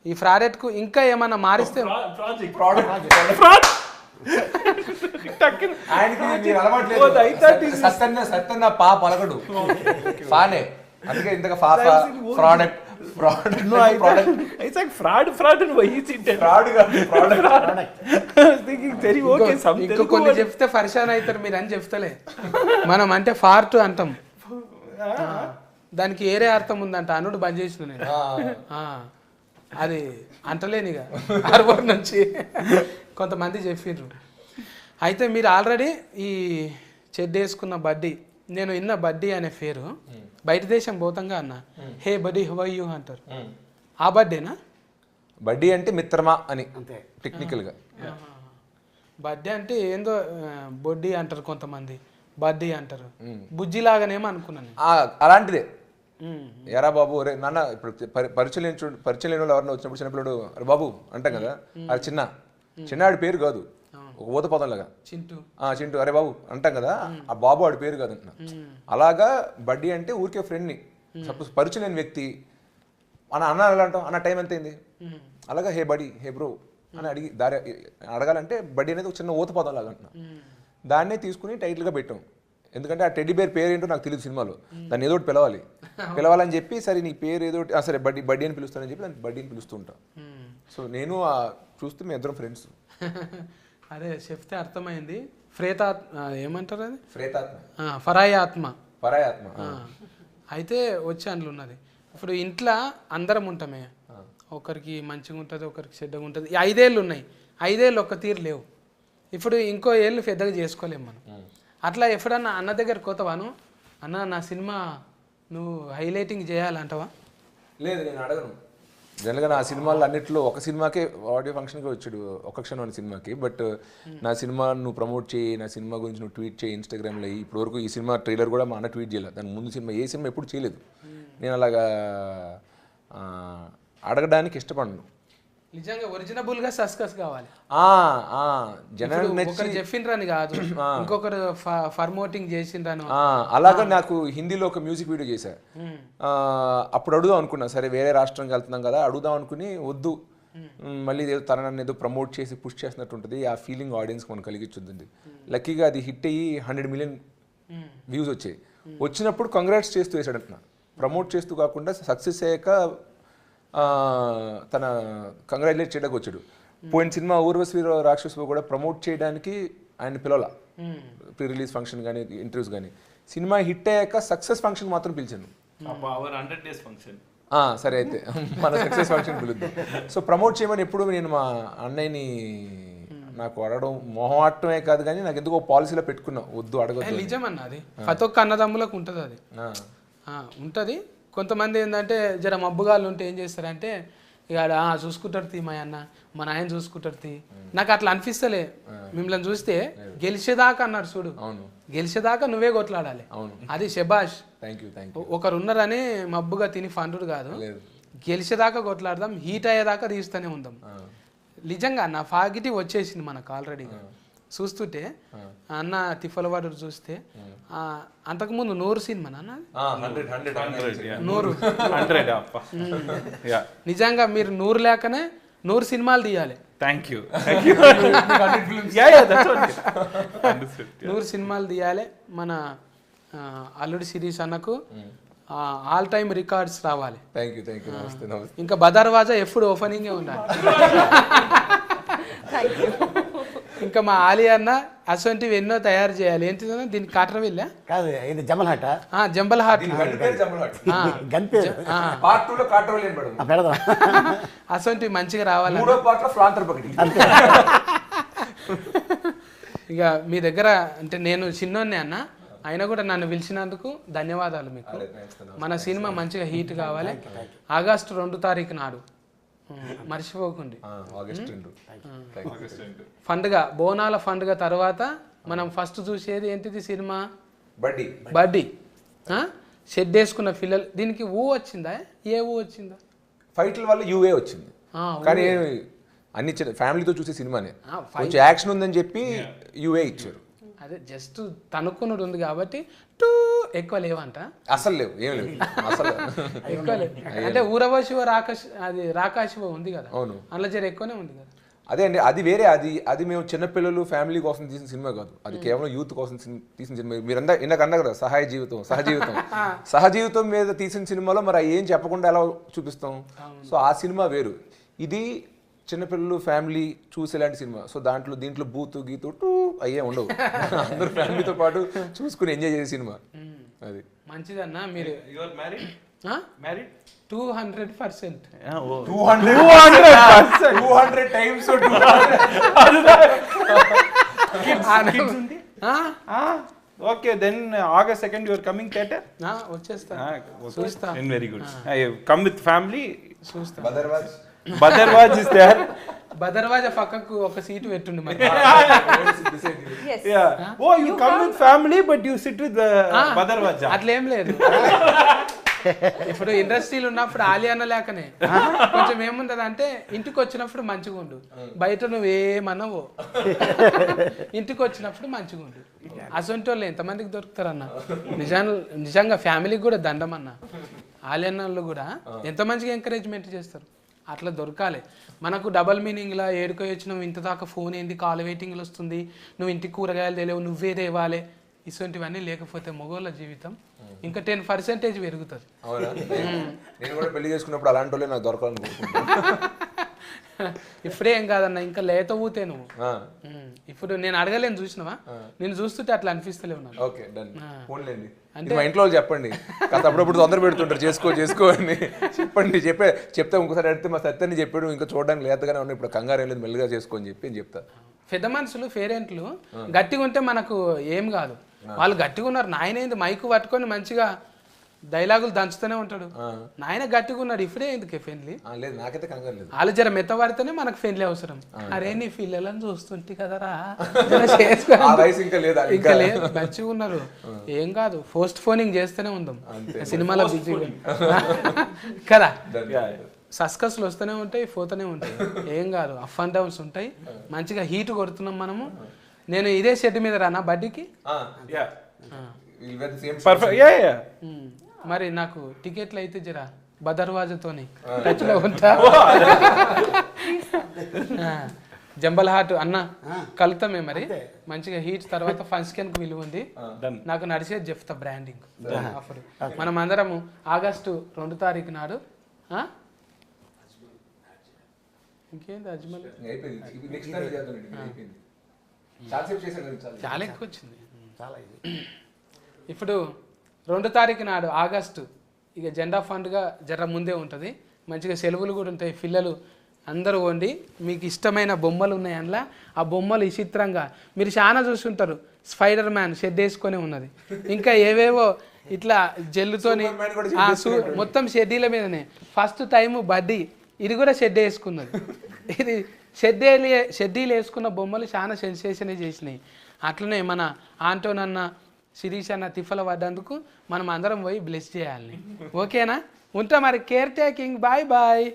ఈ ప్రాడక్ట్కు ఇంకా ఏమన్నా మారిస్తే సత్తన్న పా పలకడు ఫానే, అందుకే ఇంతగా ప్రోడక్ట్ కొన్ని చెప్తే పరిశాన్ అవుతారు మీరు అని చెప్తలే. మనం అంటే ఫార్ట్ అంటాం, దానికి ఏరే అర్థం ఉందంట. అనుడు బంద్ చేసిన నేను అది అంటలేనిగా హార్బర్ నుంచి కొంతమంది చెప్పిండ్రు. అయితే మీరు ఆల్రెడీ ఈ చెడ్డ వేసుకున్న బడ్డీ, నేను విన్న బడ్డీ అనే పేరు బయట దేశం పోతంగా అన్న హే బడ్డీ హౌ ఆర్ యు అంటారు. ఆ బడ్డేనా? బడ్డీ అంటే మిత్రమా అని టెక్నికల్ గా. బడ్డీ అంటే ఏందో బొడ్డీ అంటారు కొంతమంది, బడ్డీ అంటారు. బుజ్జి లాగానేమో అనుకున్నాను. అలాంటిదే. ఎరా బాబు రే నాన్న, ఇప్పుడు పరిచయం లేని వాళ్ళు ఎవరైనా వచ్చినప్పుడు చిన్నపిల్లడు అరే బాబు అంటాం కదా, అది చిన్నాడి పేరు కాదు, ఒక ఊత పదం లాగా చింటూ అరే బాబు అంటాం కదా, ఆ బాబు ఆడి పేరు కాదు అంటున్నా. అలాగా బడ్డీ అంటే ఊరికే ఫ్రెండ్ని, సపోజ్ పరిచయం లేని వ్యక్తి అన్న ఎలా అంటాం, అన్న టైం ఎంత అయింది, అలాగా హే బడీ హే బ్రో అని అడగాలంటే బడ్డీ అనేది ఒక చిన్న ఊత పదం లాగా అంటున్నా. దాన్నే తీసుకుని టైటిల్గా పెట్టాం. ఎందుకంటే ఆ టెడ్డీ బేర్ పేరు ఏంటో నాకు తెలియదు సినిమాలో, దాన్ని ఏదో ఒకటి పిలవాలని చెప్పి సరే నీ పేరు ఏదో సరే బడ్డీ అని పిలుస్తానని చెప్పి దాన్ని బడ్డీ అని పిలుస్తూ ఉంటా. సో నేను చూస్తే మేము ఇద్దరం ఫ్రెండ్స్. అదే చెప్తే అర్థమైంది. ఏమంటారు అది, ఫరాయాత్మ. అయితే వచ్చి అందులో ఉన్నది. ఇప్పుడు ఇంట్లో అందరం ఉంటామే, ఒకరికి మంచిగా ఉంటుంది ఒకరికి చెడ్డగా ఉంటుంది. 5 ఏళ్ళు ఉన్నాయి, 5 ఏళ్ళు ఒక్క తీరు లేవు. ఇప్పుడు ఇంకో ఏళ్ళు పెద్దగా చేసుకోలేము మనం. అట్లా ఎప్పుడన్నా అన్న దగ్గర కోతవాను, అన్న నా సినిమా నువ్వు హైలైటింగ్ చేయాలంటావా? లేదు, నేను అడగను. జనరల్గా నా సినిమాలు అన్నింటిలో ఒక సినిమాకే ఆడియో ఫంక్షన్కి వచ్చాడు, ఒక క్షణం అనే సినిమాకి. బట్ నా సినిమా నువ్వు ప్రమోట్ చేయి, నా సినిమా గురించి నువ్వు ట్వీట్ చేయి ఇన్స్టాగ్రామ్లో. ఇప్పటివరకు ఈ సినిమా ట్రైలర్ కూడా మా అన్న ట్వీట్ చేయలేదు. దాని ముందు సినిమా ఏ సినిమా ఎప్పుడు చేయలేదు. నేను అలాగా అడగడానికి ఇష్టపడను. నిజంగా ఒరిజినబుల్గా సక్సెస్ కావాలి. జనాలు చెప్పిండ్రని కాదు, ఇంకొకరు ఫర్మోటింగ్ చేసిండ్రను. అలాగా నాకు హిందీలో ఒక మ్యూజిక్ వీడియో చేశా. అప్పుడు అడుగుదాం అనుకున్నా, సరే వేరే రాష్ట్రంకి వెళ్తున్నాం కదా అడుగుదాం అనుకుని, వద్దు మళ్ళీ ఏదో తనని ఏదో ప్రమోట్ చేసి పుష్ చేసినట్టు ఉంటుంది, ఆ ఫీలింగ్ ఆడియన్స్కి మనం కలిగించుద్ది. లక్కీగా అది హిట్ అయ్యి 100 మిలియన్ వ్యూస్ వచ్చాయి. వచ్చినప్పుడు కంగ్రాట్స్ చేస్తూ వేసాడంటున్నా, ప్రమోట్ చేస్తూ కాకుండా సక్సెస్ అయ్యాక తన కంగ్రాచులేట్ చేయడానికి వచ్చాడు. పోయిన సినిమా ఊర్వశి రాక్షసు కూడా ప్రమోట్ చేయడానికి ఆయన పిలవాల, ప్రీ రిలీజ్ ఫంక్షన్ కానీ ఇంటర్వ్యూస్ కానీ. సినిమా హిట్ అయ్యాక సక్సెస్ ఫంక్షన్ మాత్రం పిలిచాను. సరే అయితే మన సక్సెస్ ఫంక్షన్ పిలుద్దాం. సో ప్రమోట్ చేయమని ఎప్పుడు నేను మా అన్నయ్యని నాకు అడగడం మొహమాటమే కాదు కానీ నాకు ఎందుకో పాలసీలో పెట్టుకున్నా, వద్దు అడగదు. నిజమన్నా, అది ప్రతి ఒక్క అన్నదమ్ములకు ఉంటుంది. అది ఉంటుంది. కొంతమంది ఏంటంటే జర మబ్బుగాళ్ళు ఉంటే ఏం చేస్తారంటే ఇక చూసుకుంటాడు తీ మా అన్న మా నాయన చూసుకుంటాడు తీ నాకు అట్లా అనిపిస్తలే మిమ్మల్ని చూస్తే గెలిచేదాకా అన్నాడు చూడు గెలిచేదాకా నువ్వే కొట్లాడాలి అది శబాష్ ఒకరు ఉన్నారని మబ్బుగా తిని ఫండుడు కాదు గెలిచేదాకా కొట్లాడదాం హీట్ అయ్యేదాకా తీస్తూనే ఉందాం నిజంగా నా పాజిటివ్ వచ్చేసింది మనకు ఆల్రెడీగా చూస్తుంటే అన్న తిఫలవాడు చూస్తే అంతకుముందు 100 సినిమా నాన్న 100 నిజంగా మీరు 100 లేకనే 100 సినిమాలు తీయాలి. థ్యాంక్ యూ 100 సినిమాలు తీయాలి. మన అల్లుడి సిరీస్ అన్నకు ఆల్ టైమ్ రికార్డ్స్ రావాలి. ఇంకా బదర్వాజా ఎప్పుడు ఓపెనింగే ఉండాలి. ఇంకా మా ఆలి అన్న అసొంటివి ఎన్నో తయారు చేయాలి. ఏంటిదన్నా దీనికి కాటరవిల్లా కాదు ఇది జంబల్ హాట్ జంబల్ హాట్ గన్ పేరు అసొంటివి మంచిగా రావాలి. ఇక మీ దగ్గర అంటే నేను చిన్నోన్నే అన్న అయినా కూడా నన్ను పిలిచినందుకు ధన్యవాదాలు మీకు. మన సినిమా మంచిగా హీట్ కావాలి. ఆగస్టు 2 తారీఖు నాడు మర్చిపోకండి. పండుగ బోనాల పండుగ తర్వాత మనం ఫస్ట్ చూసేది ఏంటిది సినిమా బడ్డీ. షెడ్ వేసుకున్న పిల్లలు దీనికి వచ్చిందా ఏ వచ్చిందా ఫైట్ల వల్ల యూఏ వచ్చింది కానీ అన్ని ఫ్యామిలీతో చూసే సినిమానే కొంచెం యాక్షన్ ఉందని చెప్పి యూఏ ఇచ్చారు. అదే జస్ట్ తనుక్కున్నది ఉంది కాబట్టి టూ ఎక్కువ లేవంట అసలు లేవు ఏం లేవు అసలు ఎక్కువ లేవు అంటే ఊరవశివ రాకాశివ ఉంది కదా అందులో జర ఎక్కువనే ఉంది కదా. అదే అండి అది వేరే అది మేము చిన్నపిల్లలు ఫ్యామిలీ కోసం తీసిన సినిమా కాదు అది కేవలం యూత్ కోసం తీసిన సినిమా. మీరంతా ఇందాక అన్నారు కదా సహజీవితం మీద తీసిన సినిమాలో మరి ఏం చెప్పకుండా ఎలా చూపిస్తాం. సో ఆ సినిమా వేరు ఇది చిన్నపిల్లలు ఫ్యామిలీ చూసేలాంటి సినిమా. సో దీంట్లో బూతు గీతు అయ్యే ఉండవు అందరూ ఫ్యామిలీతో పాటు చూసుకుని ఎంజాయ్ చేసే సినిమా అది మంచిదన్నా. మీరు 200% okay then August 2nd you are coming theater వచ్చేస్తా చూస్తా very good come with family చూస్తా. బదర్వాజ్ ఇస్ దేర్ బదర్వాజా పక్కకు ఒక సీటు పెట్టుండి మరి. Oh you come with family but you sit with బదర్వాజా అట్లేం లేదు. ఇప్పుడు ఇండస్ట్రీలు ఉన్నప్పుడు ఆలియాన లేకనే కొంచెం ఏముంటది అంటే ఇంటికి వచ్చినప్పుడు మంచిగా ఉండు బయట నువ్వేమన్నావో ఇంటికి వచ్చినప్పుడు మంచిగా ఉండు. అసొంటి వాళ్ళు ఎంతమందికి దొరుకుతారన్న నిజంగా ఫ్యామిలీకి కూడా దండం అన్న. ఆలియాన వాళ్ళు కూడా ఎంత మంచిగా ఎంకరేజ్మెంట్ చేస్తారు అట్లా దొరకాలి. మనకు డబల్ మీనింగ్లా ఏడుకో వచ్చినావు ఇంత దాకా ఫోన్ ఏంది కాల్ వెయిటింగ్లు వస్తుంది నువ్వు ఇంటికి కూరగాయలు తెలియవు నువ్వే తేవాలి ఇటువంటివన్నీ లేకపోతే మగవాళ్ళ జీవితం ఇంకా 10% పెరుగుతుంది. నేను కూడా పెళ్లి చేసుకున్నప్పుడు అలాంటి వాళ్ళే నాకు దొరకాలని ఇప్పుడే ఏం కాదన్న ఇంకా లేత ఊతే నువ్వు ఇప్పుడు నేను అడగలేను చూసినావా నేను చూస్తుంటే అట్లా అనిపిస్తలేవు నాకు. ఓకే డన్ ఫోన్లేండి అంటే మా ఇంట్లో చెప్పండి కాస్త అప్పుడప్పుడు తొందర పెడుతుంటారు చేసుకో అని చెప్పండి చెప్తే ఇంకోసారి అడిగితే మా సత్యాన్ని చెప్పాడు ఇంకా చూడడానికి లేతగానే ఉన్నాయి ఇప్పుడు కంగారు ఏం లేదు మెల్లిగా చేసుకో అని చెప్పి చెప్తా. పెద్ద మనుషులు పేరెంట్లు గట్టిగా ఉంటే మనకు ఏం కాదు వాళ్ళు గట్టిగా ఉన్నారు. నాయన మైకు పట్టుకొని మంచిగా డైలాగులు దంచుతూనే ఉంటాడు నాయన గట్టిగా ఉన్నాడు ఇప్పుడే ఎందుకు ఫ్రెండ్లీ లేదు నాకైతే కంగారు లేదు. వాళ్ళు జర మెత్తబడితేనే మనకు ఫ్రెండ్లీ అవసరం. అరే నీ పిల్లలను చూస్తుంటే కదరా ఇంకా లేదు మంచిగా ఉన్నారు ఏం కాదు పోస్ట్ ఫోనింగ్ చేస్తూనే ఉందాం సినిమాలో బిజీగా కదా సస్కస్లు వస్తూనే ఉంటాయి పోతూనే ఉంటాయి ఏం కాదు అప్ అండ్ డౌన్స్ ఉంటాయి మంచిగా హీట్ కొడుతున్నాం మనము. నేను ఇదే షెడ్ మీద రానా బడ్డీకి మరి నాకు టికెట్లు అయితే జరా బదర్వాజతోని టచ్లో ఉంటా. జంబల్ హాట్ అన్న కలుతామే మరి మంచిగా హీట్ తర్వాత ఫంక్షన్ కి విలువ ఉంది నాకు నడిచేది చెప్తా బ్రాండింగ్ అప్పుడు మనం అందరము ఆగస్టు 2 తారీఖు నాడు ఇంకేంది అజ్మల్ చాలా ఎక్కువ వచ్చింది ఇప్పుడు 2 తారీఖు నాడు ఆగస్టు ఇక జెండా ఫండ్గా జర ముందే ఉంటుంది మంచిగా సెలవులు కూడా ఉంటాయి పిల్లలు అందరూ వండి మీకు ఇష్టమైన బొమ్మలు ఉన్నాయి అందులో ఆ బొమ్మలు విచిత్రంగా మీరు చాలా చూస్తుంటారు స్పైడర్ మ్యాన్ షెడ్ వేసుకొని ఉన్నది ఇంకా ఏవేవో ఇట్లా జెల్లుతోని మొత్తం షెడ్యూల మీదనే ఫస్ట్ టైం బడ్డీ ఇది కూడా షెడ్ వేసుకున్నది. ఇది షెడ్డీలు వేసుకున్న బొమ్మలు చాలా సెన్సేషన్ చేసినాయి. అట్లనే మన ఆంటోన్ అన్న శిరీష్ అన్న తిఫల పడ్డందుకు మనం అందరం పోయి బ్లెస్ చేయాలి. ఓకేనా? ఉంటా మరి. Care taking. Bye bye.